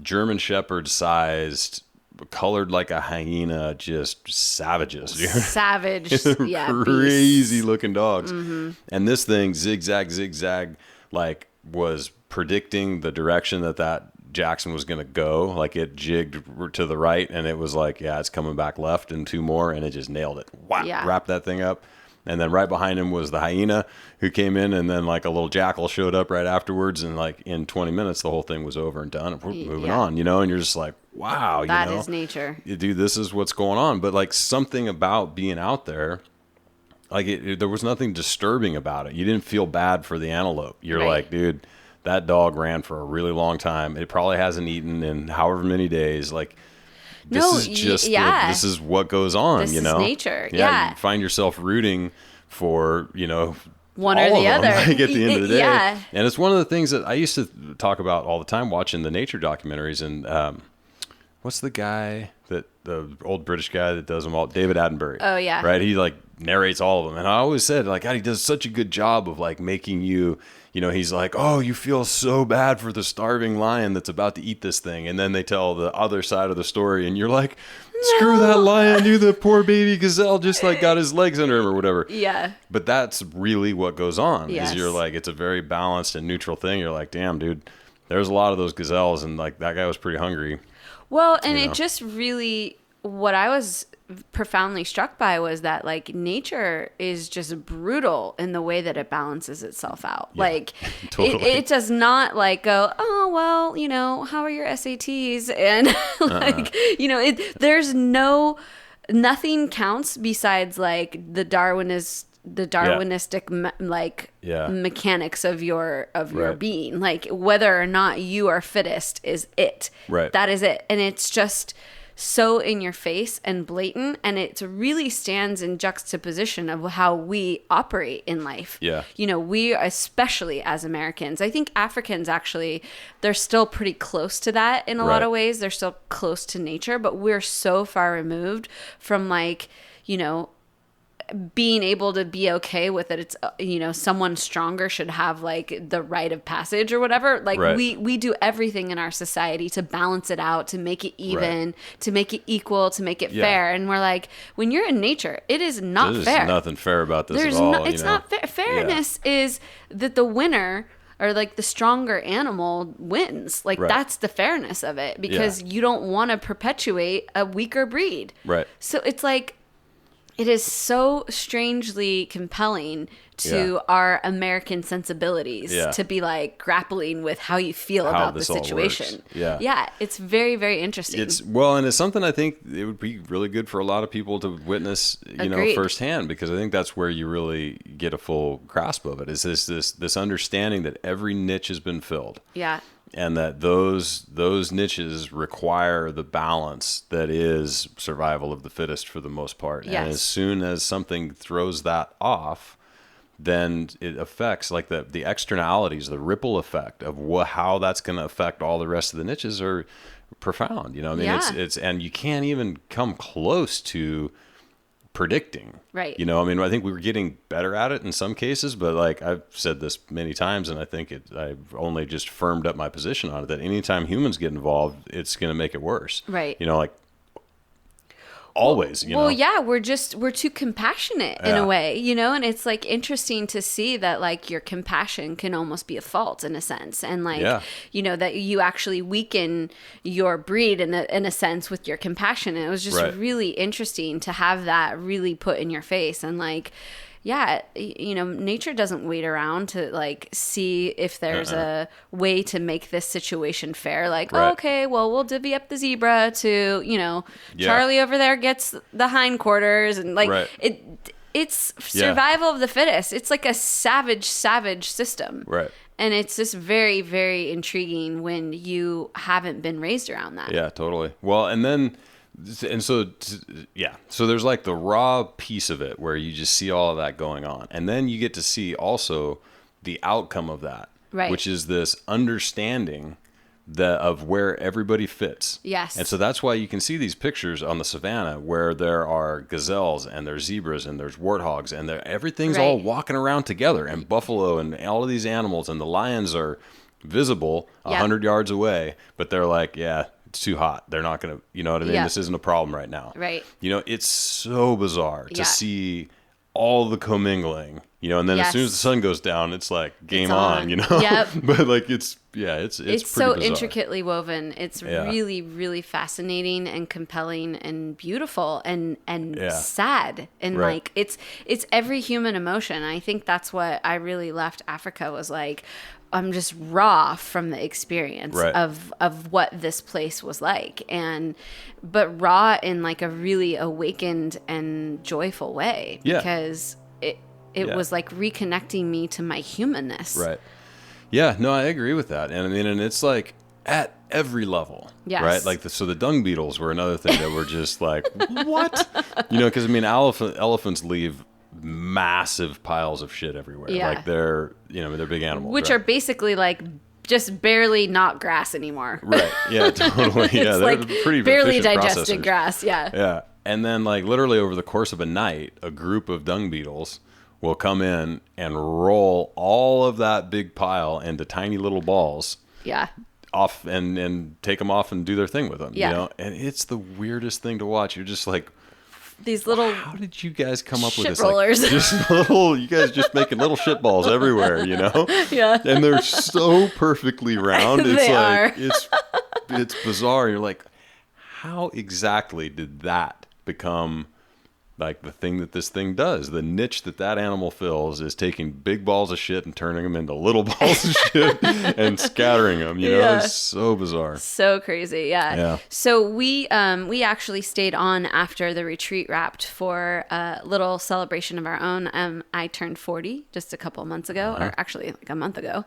German Shepherd sized, colored like a hyena, just savages. Savage. Crazy looking dogs. And this thing zigzag, like was predicting the direction that Jackson was going to go. Like it jigged to the right and it was like, it's coming back left and two more, and it just nailed it. Wow. Wrapped that thing up. And then right behind him was the hyena who came in, and then like a little jackal showed up right afterwards, and like in 20 minutes the whole thing was over and done. We're moving on, and you're just like, wow, that is nature. Dude, this is what's going on. But like something about being out there, like there was nothing disturbing about it. You didn't feel bad for the antelope. You're like, dude, that dog ran for a really long time. It probably hasn't eaten in however many days. Like, this this is what goes on, This is nature. You find yourself rooting for, one or the other. Like at the end of the day. Yeah. And it's one of the things that I used to talk about all the time watching the nature documentaries. And what's the guy the old British guy that does them all? David Attenborough. Oh, yeah. Right? He like narrates all of them. And I always said, like, God, he does such a good job of like making you, he's like, oh, you feel so bad for the starving lion that's about to eat this thing. And then they tell the other side of the story and you're like, screw that lion, dude, the poor baby gazelle just like got his legs under him or whatever. Yeah. But that's really what goes on. Is you're like, it's a very balanced and neutral thing. You're like, damn, dude, there's a lot of those gazelles and like that guy was pretty hungry. Well, and it just really, what I was profoundly struck by was that like nature is just brutal in the way that it balances itself out. Yeah, like totally. it does not like go, oh, well, you know, how are your SATs? And like, you know, there's nothing counts besides like the Darwinistic mechanics of your being. Like whether or not you are fittest is it. Right. That is it. And it's just so in your face and blatant, and it really stands in juxtaposition of how we operate in life. Yeah. You know, we, especially as Americans, I think Africans actually, they're still pretty close to that in a lot of ways. They're still close to nature, but we're so far removed from like, you know, being able to be okay with it. It's, you know, someone stronger should have like the rite of passage or whatever. Like we do everything in our society to balance it out, to make it even, to make it equal, to make it fair. And we're like, when you're in nature, it is not fair. There's nothing fair about this at all. It's not fair. Fairness is that the winner or like the stronger animal wins. Like that's the fairness of it, because you don't want to perpetuate a weaker breed. Right. So it's like, it is so strangely compelling to our American sensibilities to be like grappling with how you feel about the situation. Yeah, it's very, very interesting. And it's something I think it would be really good for a lot of people to witness, you know, firsthand, because I think that's where you really get a full grasp of it. Is this understanding that every niche has been filled. Yeah. And that those niches require the balance that is survival of the fittest for the most part. Yes. And as soon as something throws that off, then it affects like the externalities, the ripple effect of how that's going to affect all the rest of the niches are profound. You know, I mean, it's and you can't even come close to predicting. Right. You know, I mean, I think we were getting better at it in some cases, but like I've said this many times, and I think I've only just firmed up my position on it, that anytime humans get involved, it's going to make it worse. Right. You know, like always, you know. Well, yeah, we're too compassionate in a way, you know, and it's like interesting to see that like your compassion can almost be a fault in a sense. And like, you know, that you actually weaken your breed in a sense with your compassion. And it was just really interesting to have that really put in your face. And like, yeah, you know, nature doesn't wait around to like see if there's a way to make this situation fair. Like, oh, okay, well, we'll divvy up the zebra to, you know, Charlie over there gets the hindquarters, and like it's survival of the fittest. It's like a savage system. Right. And it's just very, very intriguing when you haven't been raised around that. Yeah, totally. Well, so there's like the raw piece of it where you just see all of that going on. And then you get to see also the outcome of that, which is this understanding of where everybody fits. Yes. And so that's why you can see these pictures on the savannah where there are gazelles and there's zebras and there's warthogs and everything's all walking around together, and buffalo and all of these animals, and the lions are visible 100 yards away, but they're like, it's too hot. They're not going to, you know what I mean? This isn't a problem right now. Right. You know, it's so bizarre to see all the commingling, you know, and then as soon as the sun goes down, it's like game on, you know? Yep. But like, it's pretty so bizarre. Intricately woven. It's really, really fascinating and compelling and beautiful and sad. And like, it's every human emotion. I think that's what I really left Africa was like, I'm just raw from the experience of what this place was like, but raw in like a really awakened and joyful way, because it was like reconnecting me to my humanness. Right. Yeah, no, I agree with that. And I mean, and it's like at every level, right? Like so the dung beetles were another thing that were just like, what? You know, because I mean, elephants leave massive piles of shit everywhere. Like they're big animals, which are basically like just barely not grass anymore. Right. Yeah, totally. Yeah, they're like pretty barely processors. digested grass. Yeah. And then like literally over the course of a night, a group of dung beetles will come in and roll all of that big pile into tiny little balls. Yeah. Off and take them off and do their thing with them. You know, and it's the weirdest thing to watch. You're just like, these little how did you guys come up with this? Rollers. Like, just you guys just making little shit balls everywhere, you know? Yeah. And they're so perfectly round. It's like it's bizarre. You're like, how exactly did that become like the thing that this thing does, the niche that animal fills is taking big balls of shit and turning them into little balls of shit and scattering them, you know. It's so bizarre, so crazy. Yeah. So we actually stayed on after the retreat wrapped for a little celebration of our own. I turned 40 just a couple months ago, or actually like a month ago,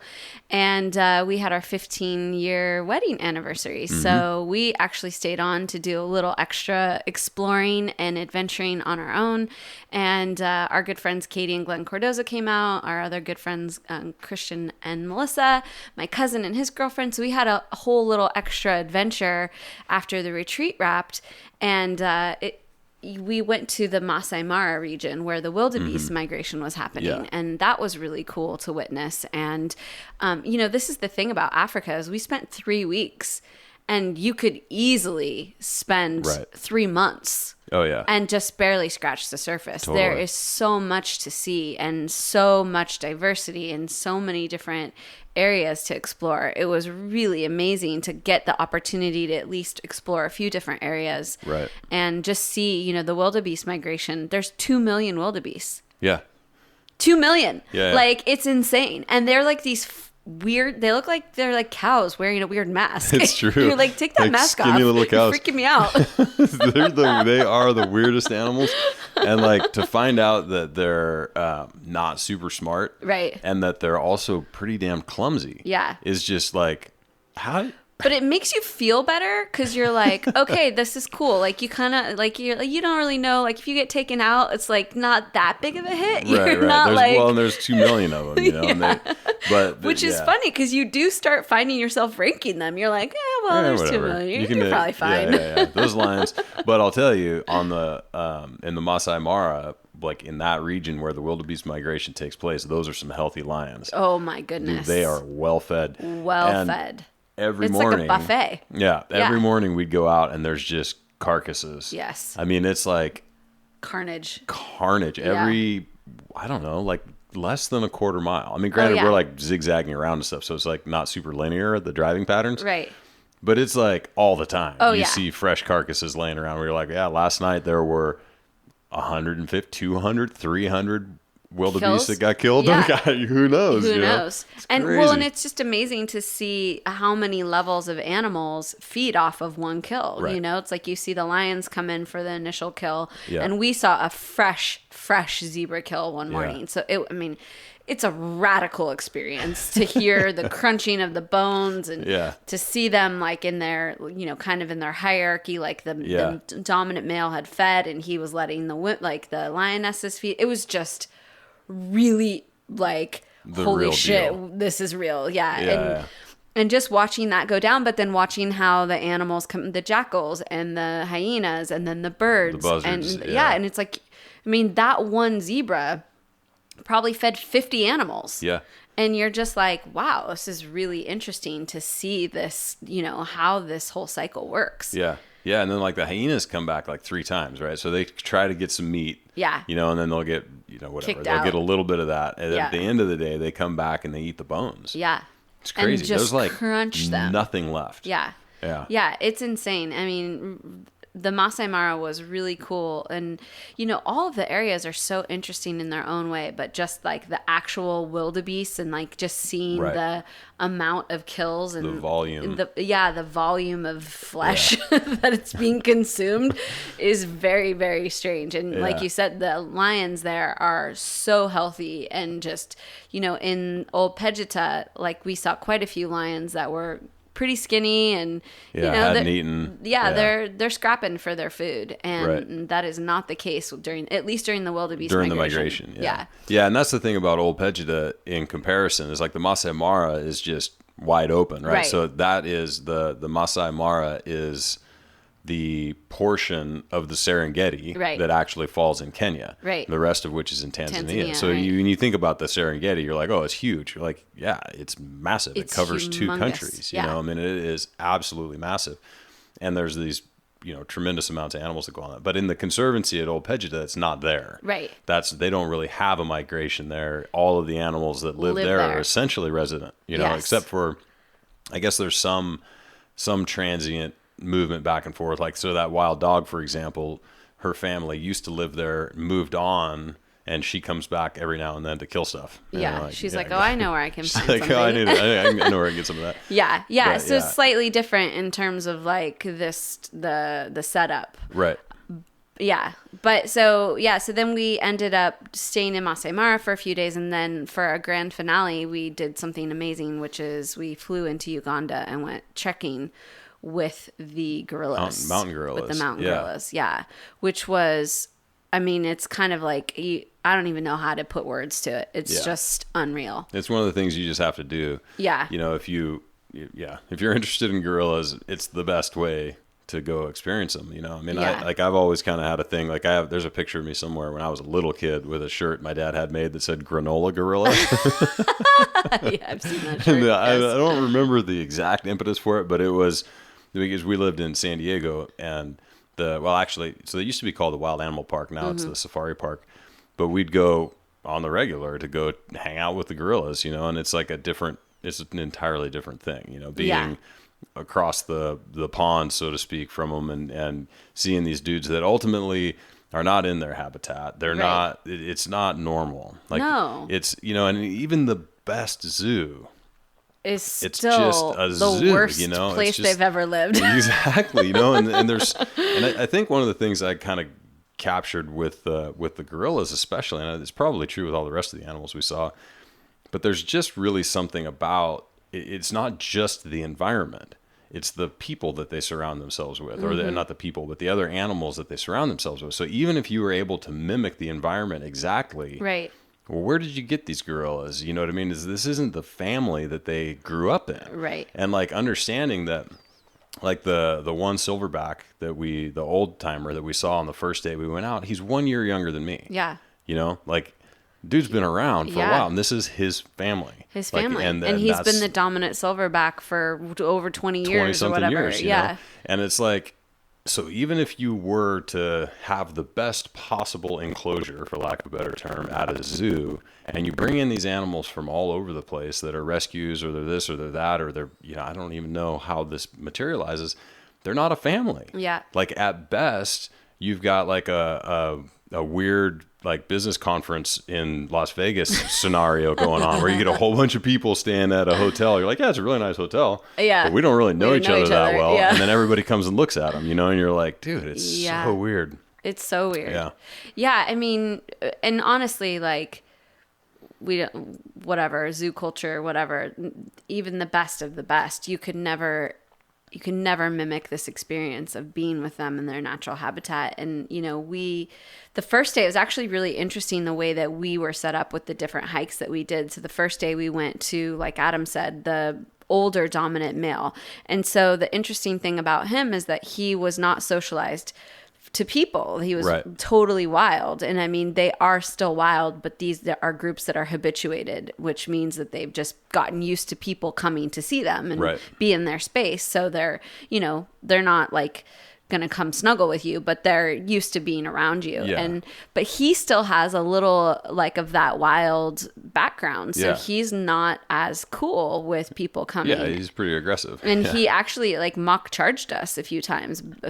and we had our 15-year wedding anniversary. So we actually stayed on to do a little extra exploring and adventuring on our own. And our good friends Katie and Glenn Cordoza came out, our other good friends Christian and Melissa, my cousin and his girlfriend. So we had a whole little extra adventure after the retreat wrapped. And we went to the Masai Mara region where the wildebeest migration was happening. And that was really cool to witness. And, this is the thing about Africa is we spent 3 weeks, and you could easily spend 3 months. Oh, yeah. And just barely scratch the surface. Totally. There is so much to see and so much diversity and so many different areas to explore. It was really amazing to get the opportunity to at least explore a few different areas. Right. And just see, the wildebeest migration. There's 2 million wildebeest. Yeah. 2 million. Yeah. Like, it's insane. And they're like these weird, they look like they're like cows wearing a weird mask. It's true. You're like, take that like mask skinny off. Little cows. You're freaking me out. They are the weirdest animals. And like to find out that they're not super smart. Right. And that they're also pretty damn clumsy. Yeah. Is just like, how... But it makes you feel better because you're like, okay, this is cool. Like you kind of like you don't really know. Like if you get taken out, it's like not that big of a hit. You're not and there's 2 million of them, you know. Which is funny because you do start finding yourself ranking them. You're like, there's whatever. 2 million. You're probably fine. Yeah. Those lions. But I'll tell you, on the in the Masai Mara, like in that region where the wildebeest migration takes place, those are some healthy lions. Oh my goodness. Dude, they are well fed. Well fed. Every morning, it's like a buffet. Yeah, every morning we'd go out and there's just carcasses. Yes. I mean, it's like carnage. Every, I don't know, like less than a quarter mile. I mean, granted, we're like zigzagging around and stuff, so it's like not super linear, the driving patterns. Right. But it's like all the time. Oh, you see fresh carcasses laying around where you're like, last night there were 150, 200, 300 wildebeest that got killed. Yeah. Who knows? Who knows? And it's just amazing to see how many levels of animals feed off of one kill. Right. It's like you see the lions come in for the initial kill, yeah. and we saw a fresh zebra kill one morning. Yeah. So it's a radical experience to hear the crunching of the bones and to see them like in their, kind of in their hierarchy, like the dominant male had fed and he was letting the lionesses feed. It was just really like, holy shit, this is real. And just watching that go down, but then watching how the animals come, the jackals and the hyenas and then the birds, the buzzards, and it's like, that one zebra probably fed 50 animals. Yeah. And you're just like, wow, this is really interesting to see this, how this whole cycle works. Yeah. Yeah, and then like the hyenas come back like 3 times, right? So they try to get some meat. Yeah. And then they'll get, whatever. Kicked they'll out. get a little bit of that. And at the end of the day, they come back and they eat the bones. Yeah. It's crazy. And just There's like crunch them. Nothing left. Yeah. Yeah. Yeah, it's insane. I mean, the Masai Mara was really cool. And, all of the areas are so interesting in their own way, but just like the actual wildebeest and like just seeing the amount of kills and the volume. The volume of flesh that it's being consumed is very, very strange. And like you said, the lions there are so healthy and just, in Old Pejeta, like we saw quite a few lions that were pretty skinny and hadn't eaten. They're scrapping for their food, and that is not the case during the wildebeest migration. Yeah, and that's the thing about Old Pejeta in comparison is like the Masai Mara is just wide open, right? So that is the Masai Mara is the portion of the Serengeti that actually falls in Kenya, the rest of which is in Tanzania. So when you think about the Serengeti, you're like, oh, it's huge. You're like, yeah, it's massive. It covers humongous. 2 countries. It is absolutely massive. And there's these, tremendous amounts of animals that go on that. But in the conservancy at Old Pejeta, it's not there. Right. They don't really have a migration there. All of the animals that live there are essentially resident, except for, I guess there's some transient movement back and forth. Like, so that wild dog, for example, her family used to live there, moved on, and she comes back every now and then to kill stuff. Yeah, she's like, oh, I know where I can find like, something. Oh, I know where I can get some of that. Yeah. But, so it's slightly different in terms of like the setup. Right. Yeah. But so then we ended up staying in Masai Mara for a few days, and then for our grand finale, we did something amazing, which is we flew into Uganda and went trekking with the gorillas. Mountain gorillas. With the mountain gorillas, which was, I mean, it's kind of like, I don't even know how to put words to it. It's just unreal. It's one of the things you just have to do. Yeah. You know, if you're interested in gorillas, it's the best way to go experience them. You know, I mean, I've always kind of had a thing. Like there's a picture of me somewhere when I was a little kid with a shirt my dad had made that said granola gorilla. Yeah, I've seen that shirt. And, I don't remember the exact impetus for it, but it was because we lived in San Diego, and so they used to be called the Wild Animal Park. Now it's the Safari Park, but we'd go on the regular to go hang out with the gorillas, you know, and it's like it's an entirely different thing, you know, being across the pond, so to speak, from them, and seeing these dudes that ultimately are not in their habitat. They're not, it's not normal. Like, no. It's, you know, and even the best zoo, it's just a the zoo, worst you know? place they've ever lived. Exactly, you know, and I think one of the things I kind of captured with the gorillas especially, and it's probably true with all the rest of the animals we saw, but there's just really something about it's not just the environment, it's the people that they surround themselves with, or not the people, but the other animals that they surround themselves with. So even if you were able to mimic the environment exactly, right, well, where did you get these gorillas? You know what I mean? This isn't the family that they grew up in. Right. And like understanding that, like the one silverback the old timer that we saw on the first day we went out, he's 1 year younger than me. Yeah. You know, like dude's been around for a while, and this is his family. His family. And he's been the dominant silverback for over 20 years or whatever. Years, you know? And it's like, so even if you were to have the best possible enclosure, for lack of a better term, at a zoo, and you bring in these animals from all over the place that are rescues, or they're this or they're that, or they're, you know, I don't even know how this materializes. They're not a family. Yeah. Like at best, you've got like a weird like business conference in Las Vegas scenario going on where you get a whole bunch of people staying at a hotel. You're like, yeah, it's a really nice hotel. Yeah. But we don't really know each other that well. Yeah. And then everybody comes and looks at them, you know, and you're like, dude, it's so weird. It's so weird. Yeah. Yeah. I mean, and honestly, like, we don't, whatever, zoo culture, whatever, even the best of the best, you can never mimic this experience of being with them in their natural habitat. And, you know, the first day, it was actually really interesting the way that we were set up with the different hikes that we did. So the first day we went to, like Adam said, the older dominant male. And so the interesting thing about him is that he was not socialized to people. He was totally wild. And I mean, they are still wild, but these are groups that are habituated, which means that they've just gotten used to people coming to see them and be in their space. So they're, you know, they're not like going to come snuggle with you, but they're used to being around you. Yeah. But he still has a little like of that wild background. So he's not as cool with people coming. Yeah, he's pretty aggressive. And he actually like mock charged us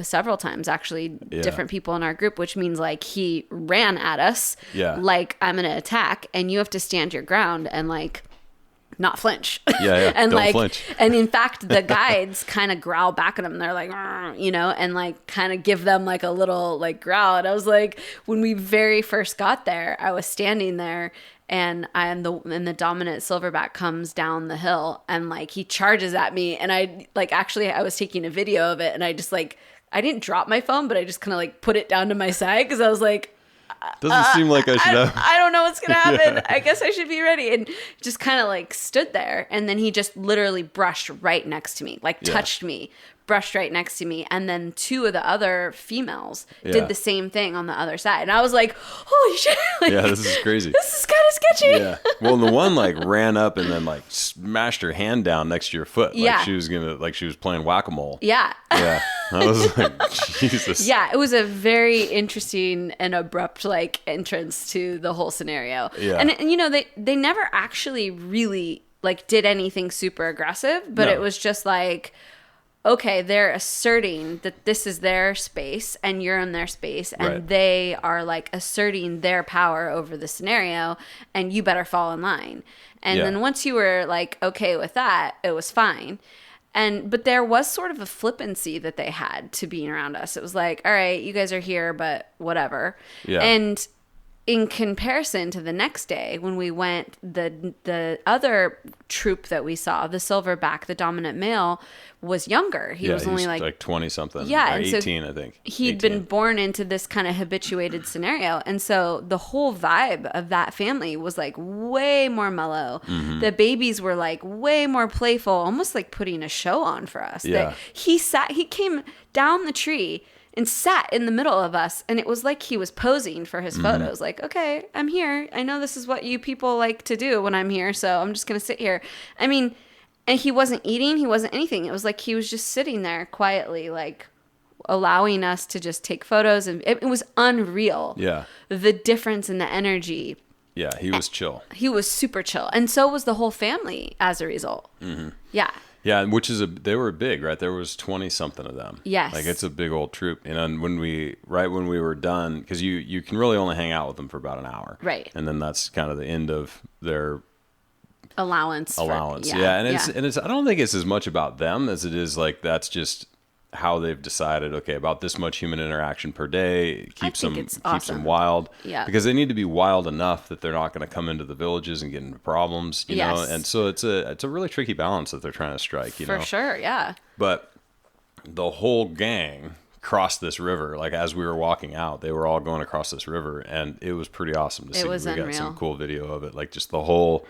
several times actually, different people in our group, which means like he ran at us like I'm going to attack, and you have to stand your ground and like not flinch. Yeah. And don't like, flinch. And in fact, the guides kind of growl back at them. They're like, you know, and like kind of give them like a little like growl. And I was like, when we very first got there, I was standing there, and the dominant silverback comes down the hill, and like he charges at me, and I was taking a video of it, and I just like, I didn't drop my phone, but I just kind of like put it down to my side because I was like, doesn't seem like I should have. I don't know what's going to happen. I guess I should be ready. And just kind of like stood there. And then he just literally brushed right next to me, like touched me, brushed right next to me. And then two of the other females did the same thing on the other side. And I was like, holy shit. Like, this is crazy. This is kind of sketchy. Yeah. Well, the one like ran up and then like smashed her hand down next to your foot. Like she was playing whack-a-mole. Yeah. Yeah. I was like, Jesus. Yeah. It was a very interesting and abrupt like entrance to the whole scenario. Yeah. And you know, they never actually really like did anything super aggressive, but it was just like, okay, they're asserting that this is their space and you're in their space, and they are like asserting their power over the scenario, and you better fall in line. And then once you were like okay with that, it was fine. But there was sort of a flippancy that they had to being around us. It was like, all right, you guys are here, but whatever. Yeah. And in comparison to the next day when we went, the other troop that we saw, the silverback, the dominant male, was younger. He was only like 20 something. Yeah, 18, so I think. He'd been born into this kind of habituated scenario, and so the whole vibe of that family was like way more mellow. Mm-hmm. The babies were like way more playful, almost like putting a show on for us. Yeah. He came down the tree and sat in the middle of us, and it was like he was posing for his photos. Like, okay, I'm here. I know this is what you people like to do when I'm here, so I'm just going to sit here. I mean, and he wasn't eating. He wasn't anything. It was like he was just sitting there quietly, like allowing us to just take photos. And it was unreal. Yeah. The difference in the energy. Yeah, he was chill. He was super chill. And so was the whole family as a result. Mm-hmm. Yeah. Yeah, which is they were big, right? There was 20 something of them. Yes, like it's a big old troop. And when we were done, because you can really only hang out with them for about an hour, right? And then that's kind of the end of their allowance. Yeah, and it's I don't think it's as much about them as it is like that's just how they've decided. Okay, about this much human interaction per day keeps them wild. Yeah, because they need to be wild enough that they're not going to come into the villages and get into problems. You know, and so it's a really tricky balance that they're trying to strike. You know, for sure. Yeah. But the whole gang crossed this river. Like as we were walking out, they were all going across this river, and it was pretty awesome to see. We got some cool video of it. Like just the whole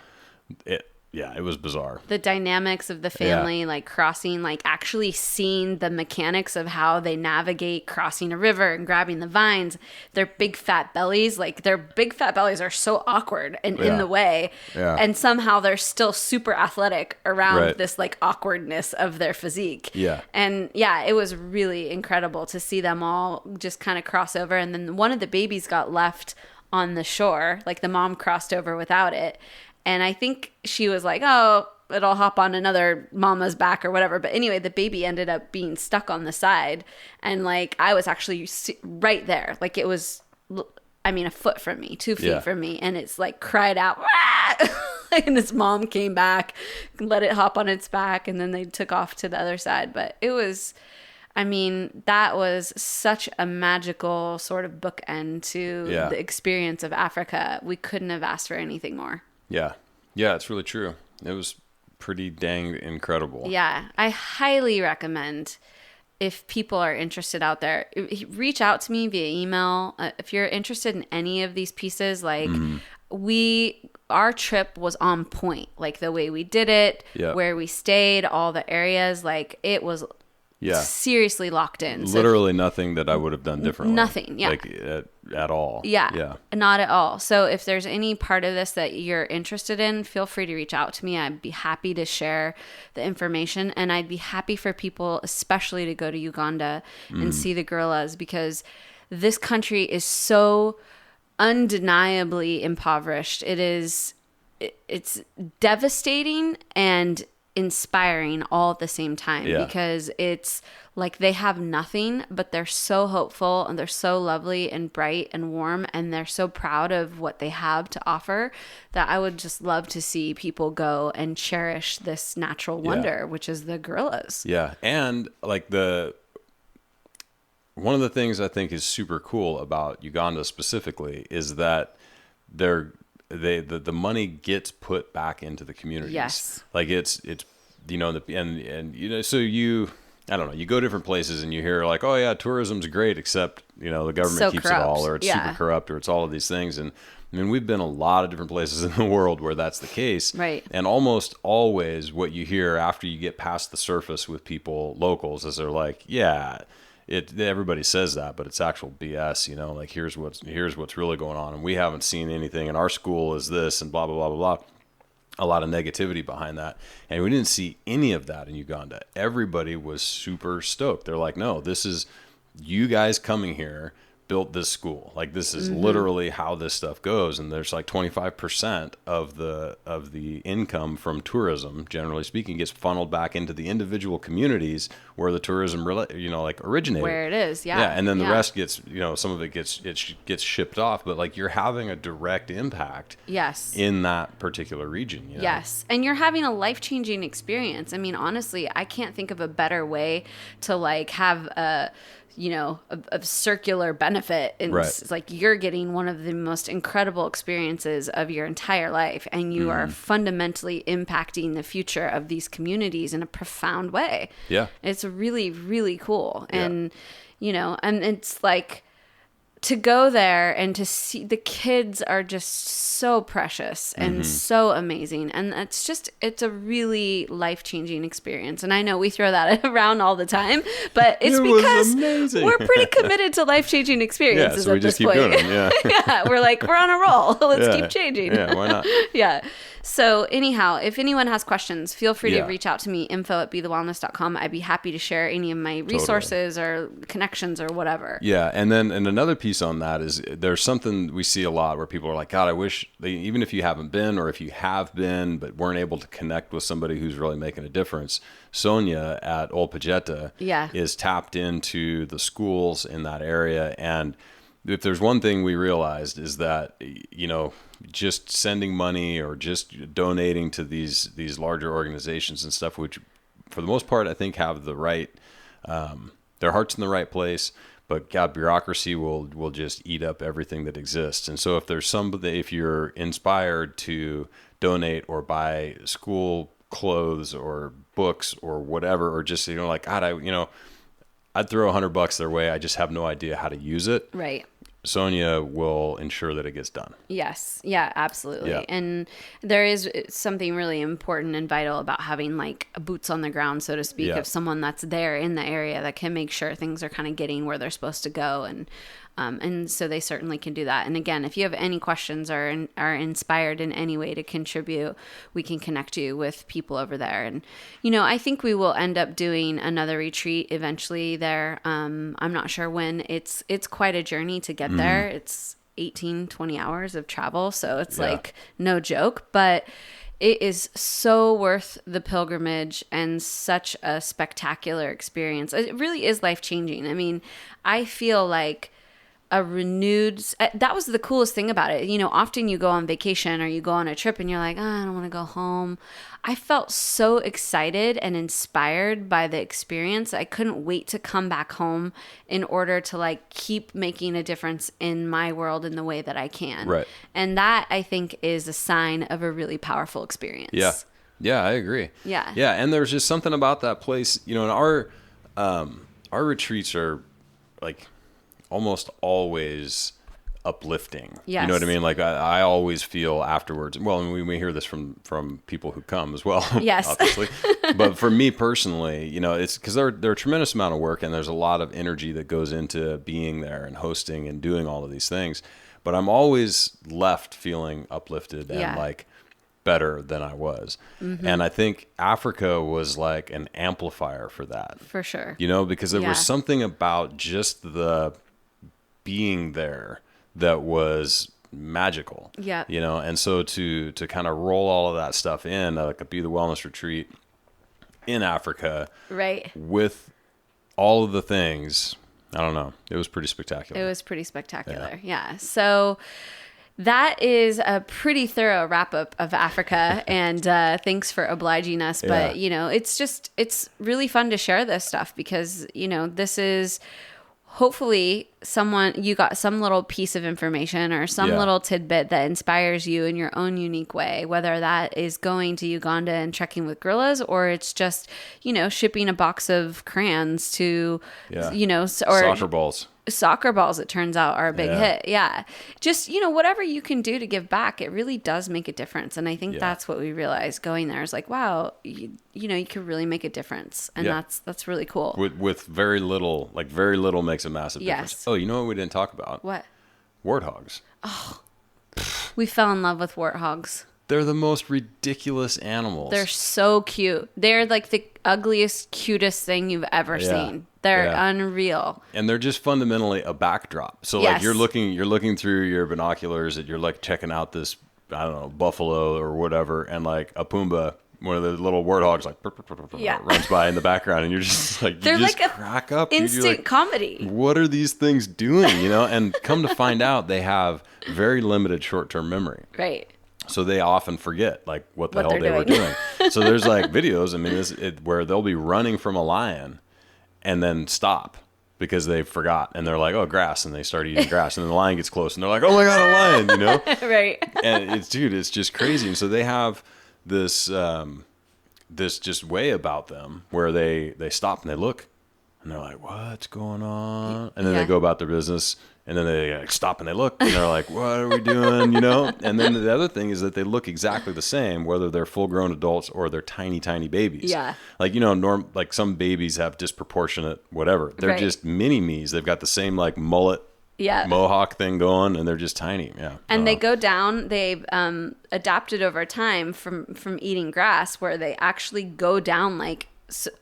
Yeah, it was bizarre. The dynamics of the family, like crossing, like actually seeing the mechanics of how they navigate crossing a river and grabbing the vines. Their big fat bellies, are so awkward and in the way. Yeah. And somehow they're still super athletic around this like awkwardness of their physique. Yeah. And yeah, it was really incredible to see them all just kind of cross over. And then one of the babies got left on the shore. Like the mom crossed over without it. And I think she was like, oh, it'll hop on another mama's back or whatever. But anyway, the baby ended up being stuck on the side. And like, I was actually right there. Like it was, a foot from me, 2 feet from me. And it's like cried out. And its mom came back, let it hop on its back. And then they took off to the other side. But it was, that was such a magical sort of bookend to the experience of Africa. We couldn't have asked for anything more. Yeah, it's really true. It was pretty dang incredible. Yeah, I highly recommend if people are interested out there, reach out to me via email. If you're interested in any of these pieces, like our trip was on point, like the way we did it, where we stayed, all the areas, like it was seriously locked in. Literally nothing that I would have done differently. Nothing, like at all. Yeah, not at all. So if there's any part of this that you're interested in, feel free to reach out to me. I'd be happy to share the information, and I'd be happy for people, especially to go to Uganda and see the gorillas, because this country is so undeniably impoverished. It's devastating and inspiring all at the same time, because it's like they have nothing, but they're so hopeful and they're so lovely and bright and warm, and they're so proud of what they have to offer that I would just love to see people go and cherish this natural wonder, which is the gorillas. Yeah. And like one of the things I think is super cool about Uganda specifically is that the money gets put back into the communities. Yes. Like it's so I don't know, you go different places and you hear like, oh yeah, tourism's great, except, the government keeps corrupt. It all, or it's super corrupt, or it's all of these things. And we've been a lot of different places in the world where that's the case. Right. And almost always what you hear after you get past the surface with people, locals, is they're like, everybody says that, but it's actual BS, like here's what's really going on. And we haven't seen anything, and our school is this, and blah, blah, blah, blah, blah. A lot of negativity behind that. And we didn't see any of that in Uganda. Everybody was super stoked. They're like, no, this is you guys coming here, built this school. Like, this is literally how this stuff goes. And there's like 25% of the income from tourism, generally speaking, gets funneled back into the individual communities where the tourism, originated. Where it is, yeah. Yeah, and then the rest gets, some of it gets shipped off. But like, you're having a direct impact. Yes. In that particular region. Yes, and you're having a life-changing experience. I mean, honestly, I can't think of a better way to like have a circular benefit. And it's like you're getting one of the most incredible experiences of your entire life, and you are fundamentally impacting the future of these communities in a profound way. Yeah. It's really, really cool. Yeah. And, and it's like, to go there and to see the kids are just so precious and so amazing. And it's a really life-changing experience. And I know we throw that around all the time, but it's because we're pretty committed to life-changing experiences. Yeah, so we just keep doing them. Yeah. Yeah. We're like, we're on a roll. Let's keep changing. Yeah, why not? Yeah. So anyhow, if anyone has questions, feel free to reach out to me, info@bethewellness.com. I'd be happy to share any of my resources or connections or whatever. Yeah. And another piece on that is there's something we see a lot where people are like, God, I wish even if you haven't been, or if you have been, but weren't able to connect with somebody who's really making a difference. Sonia at Old Pagetta is tapped into the schools in that area. And if there's one thing we realized is that, just sending money or just donating to these larger organizations and stuff, which for the most part, I think have the right, their heart's in the right place, but God, bureaucracy will just eat up everything that exists. And so if you're inspired to donate or buy school clothes or books or whatever, or just, like, God, I'd throw $100 their way. I just have no idea how to use it. Right. Sonia will ensure that it gets done. Yes. Yeah, absolutely. Yeah. And there is something really important and vital about having like boots on the ground, so to speak, of someone that's there in the area that can make sure things are kind of getting where they're supposed to go. And so they certainly can do that. And again, if you have any questions or are inspired in any way to contribute, we can connect you with people over there. And, I think we will end up doing another retreat eventually there. I'm not sure when. It's quite a journey to get there. It's 18, 20 hours of travel. So it's like no joke, but it is so worth the pilgrimage and such a spectacular experience. It really is life-changing. I mean, I feel like that was the coolest thing about it. Often you go on vacation or you go on a trip and you're like, I don't want to go home. I felt so excited and inspired by the experience. I couldn't wait to come back home in order to like keep making a difference in my world in the way that I can. Right. And that, I think, is a sign of a really powerful experience. Yeah. Yeah, I agree. Yeah. Yeah. And there's just something about that place, and our retreats are like almost always uplifting. Yes. You know what I mean? Like I always feel afterwards. Well, and we hear this from people who come as well. Yes, obviously. But for me personally, it's because they're a tremendous amount of work, and there's a lot of energy that goes into being there and hosting and doing all of these things. But I'm always left feeling uplifted and like better than I was. Mm-hmm. And I think Africa was like an amplifier for that. For sure. Because there was something about just the being there that was magical. Yeah. And so to kind of roll all of that stuff in, like a Be the Wellness retreat in Africa, right, with all of the things, I don't know, it was pretty spectacular. It was pretty spectacular. Yeah. So that is a pretty thorough wrap up of Africa, and thanks for obliging us. But it's really fun to share this stuff because this is hopefully you got some little piece of information or some little tidbit that inspires you in your own unique way, whether that is going to Uganda and trekking with gorillas, or it's just, shipping a box of crayons to, or soccer balls, it turns out, are a big hit. Yeah. Just, whatever you can do to give back, it really does make a difference. And I think that's what we realized going there is like, wow, you can really make a difference. And that's really cool. With very little makes a massive difference. Oh, you know what we didn't talk about? What? Warthogs. Oh, we fell in love with warthogs. They're the most ridiculous animals. They're so cute. They're like the ugliest, cutest thing you've ever seen. They're unreal. And they're just fundamentally a backdrop. So like you're looking through your binoculars and you're like checking out this, I don't know, buffalo or whatever, and like a Pumbaa, one of the little warthogs, like runs by in the background, and you're just like, they're just like crack up. Instant comedy. What are these things doing? You know, and come to find out, they have very limited short-term memory. Right. So they often forget like what the hell they were doing. So there's like videos, I mean, where they'll be running from a lion and then stop because they forgot, and they're like, oh, grass, and they start eating grass, and then the lion gets close and they're like, oh my God, a lion, you know? Right. And it's just crazy. And so they have this this just way about them where they stop and they look and they're like, what's going on? And then they go about their business. And then they stop and they look and they're like, what are we doing? You know? And then the other thing is that they look exactly the same, whether they're full grown adults or they're tiny, tiny babies. Yeah. Like, you know, like some babies have disproportionate whatever. They're just mini me's. They've got the same like mullet mohawk thing going, and they're just tiny. Yeah. And they go down, they've adapted over time from eating grass, where they actually go down like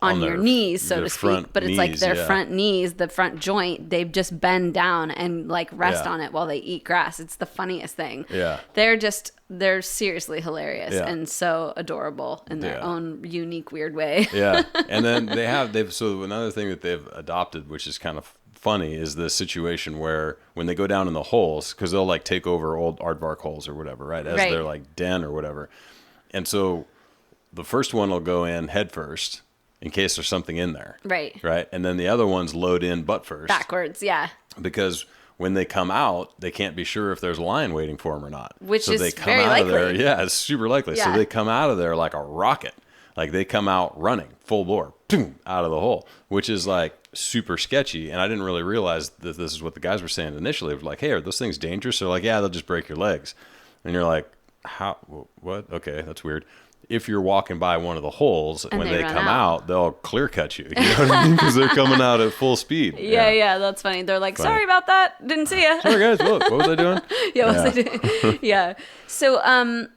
on your knees, so to speak, but it's like their front knees, the front joint, they just bend down and like rest on it while they eat grass. It's the funniest thing. Yeah. They're seriously hilarious and so adorable in their own unique, weird way. Yeah. And then so another thing that they've adopted, which is kind of funny, is the situation where when they go down in the holes, because they'll like take over old aardvark holes or whatever, right? As their like den or whatever. And so the first one will go in head first, in case there's something in there. Right. Right. And then the other ones load in butt first. Backwards, yeah. Because when they come out, they can't be sure if there's a lion waiting for them or not. Which so is they come very out likely. Of there, yeah, it's super likely. Yeah. So they come out of there like a rocket. Like they come out running full bore, boom, out of the hole, which is like super sketchy. And I didn't really realize that this is what the guys were saying initially. It was like, hey, are those things dangerous? They're like, yeah, they'll just break your legs. And you're like, how? What? Okay, that's weird. If you're walking by one of the holes, and when they come out, they'll clear cut you. You know what I mean? Because they're coming out at full speed. Yeah, that's funny. They're like, sorry about that. Didn't see you. Sorry, guys. What was I doing? What was I doing? Yeah. So,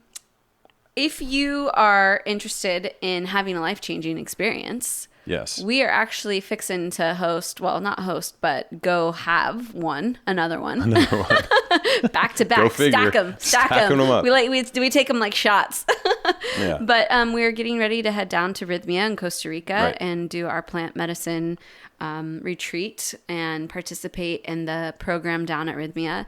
if you are interested in having a life-changing experience, yes, we are actually fixing to host, well, not host, but go have another one. Back to back, stack them up. We take them like shots. Yeah. But we're getting ready to head down to Rythmia in Costa Rica and do our plant medicine retreat and participate in the program down at Rythmia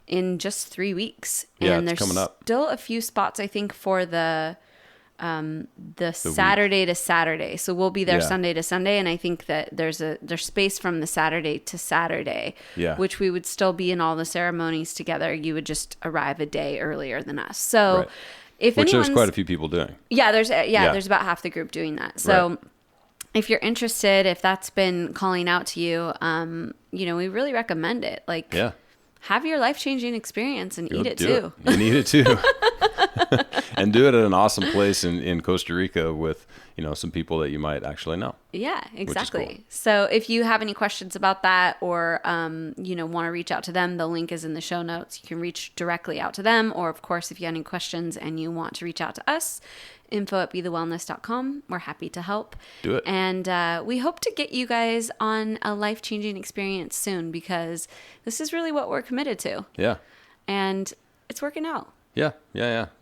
in just 3 weeks. Yeah, and it's coming up. Still a few spots, I think, for the Saturday to Saturday. So we'll be there Sunday to Sunday, and I think that there's space from the Saturday to Saturday, which we would still be in all the ceremonies together. You would just arrive a day earlier than us. So if which there's quite a few people doing. Yeah, there's about half the group doing that. So if you're interested, if that's been calling out to you, we really recommend it. Like, have your life-changing experience and eat it too. You need it too. And do it at an awesome place in Costa Rica with, some people that you might actually know. Yeah, exactly. Cool. So if you have any questions about that or, want to reach out to them, the link is in the show notes. You can reach directly out to them. Or, of course, if you have any questions and you want to reach out to us, info@bethewellness.com. We're happy to help. Do it. And we hope to get you guys on a life-changing experience soon, because this is really what we're committed to. Yeah. And it's working out. Yeah.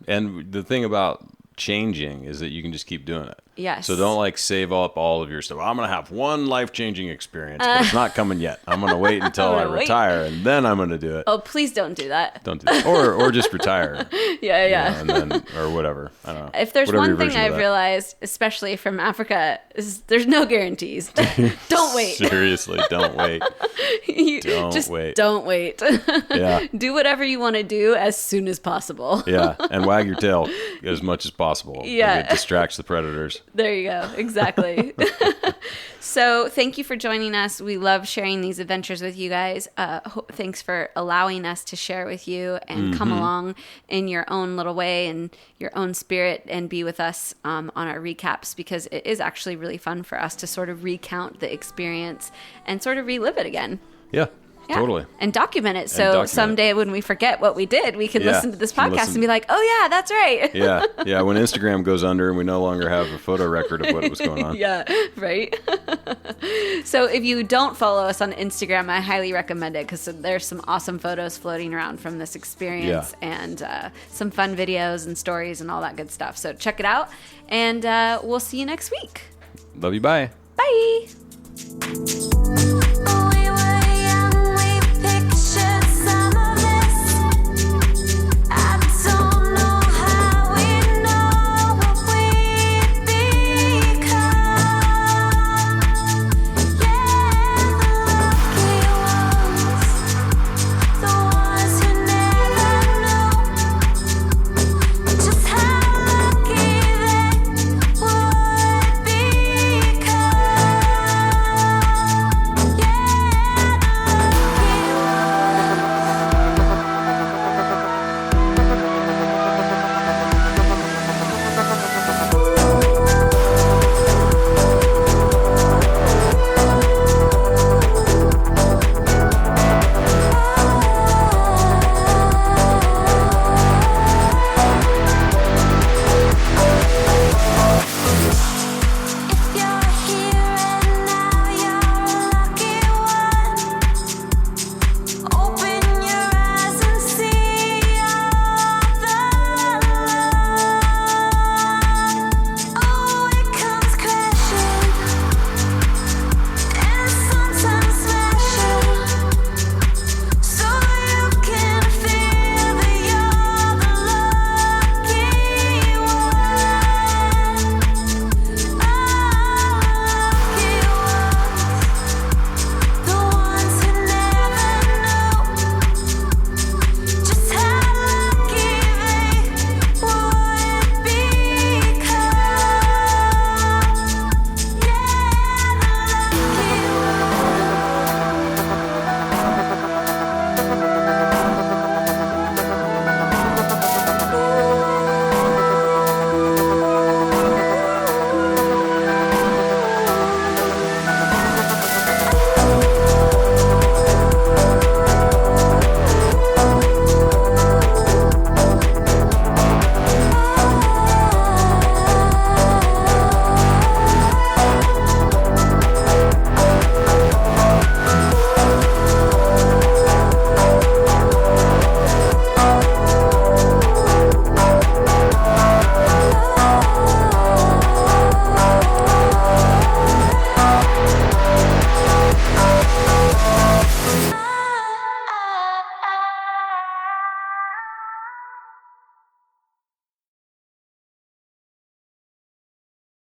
And the thing about changing is that you can just keep doing it. Yes. So don't save up all of your stuff. I'm going to have one life-changing experience, but it's not coming yet. I'm going to wait until I retire and then I'm going to do it. Oh, please don't do that. Don't do that. Or just retire. Yeah. And then, or whatever. I don't know. If there's one thing I've realized, especially from Africa, is there's no guarantees. Don't wait. Seriously, don't wait. Don't wait. Yeah. Do whatever you want to do as soon as possible. Yeah. And wag your tail as much as possible. Yeah. It distracts the predators. There you go. Exactly. So thank you for joining us. We love sharing these adventures with you guys. Thanks for allowing us to share with you and come along in your own little way and your own spirit and be with us on our recaps, because it is actually really fun for us to sort of recount the experience and sort of relive it again. Yeah. Yeah. Totally. And document it. So someday when we forget what we did, we can listen to this podcast and be like, oh, yeah, that's right. Yeah. Yeah. When Instagram goes under and we no longer have a photo record of what was going on. Yeah. Right. So if you don't follow us on Instagram, I highly recommend it because there's some awesome photos floating around from this experience and some fun videos and stories and all that good stuff. So check it out. And we'll see you next week. Love you. Bye. Bye.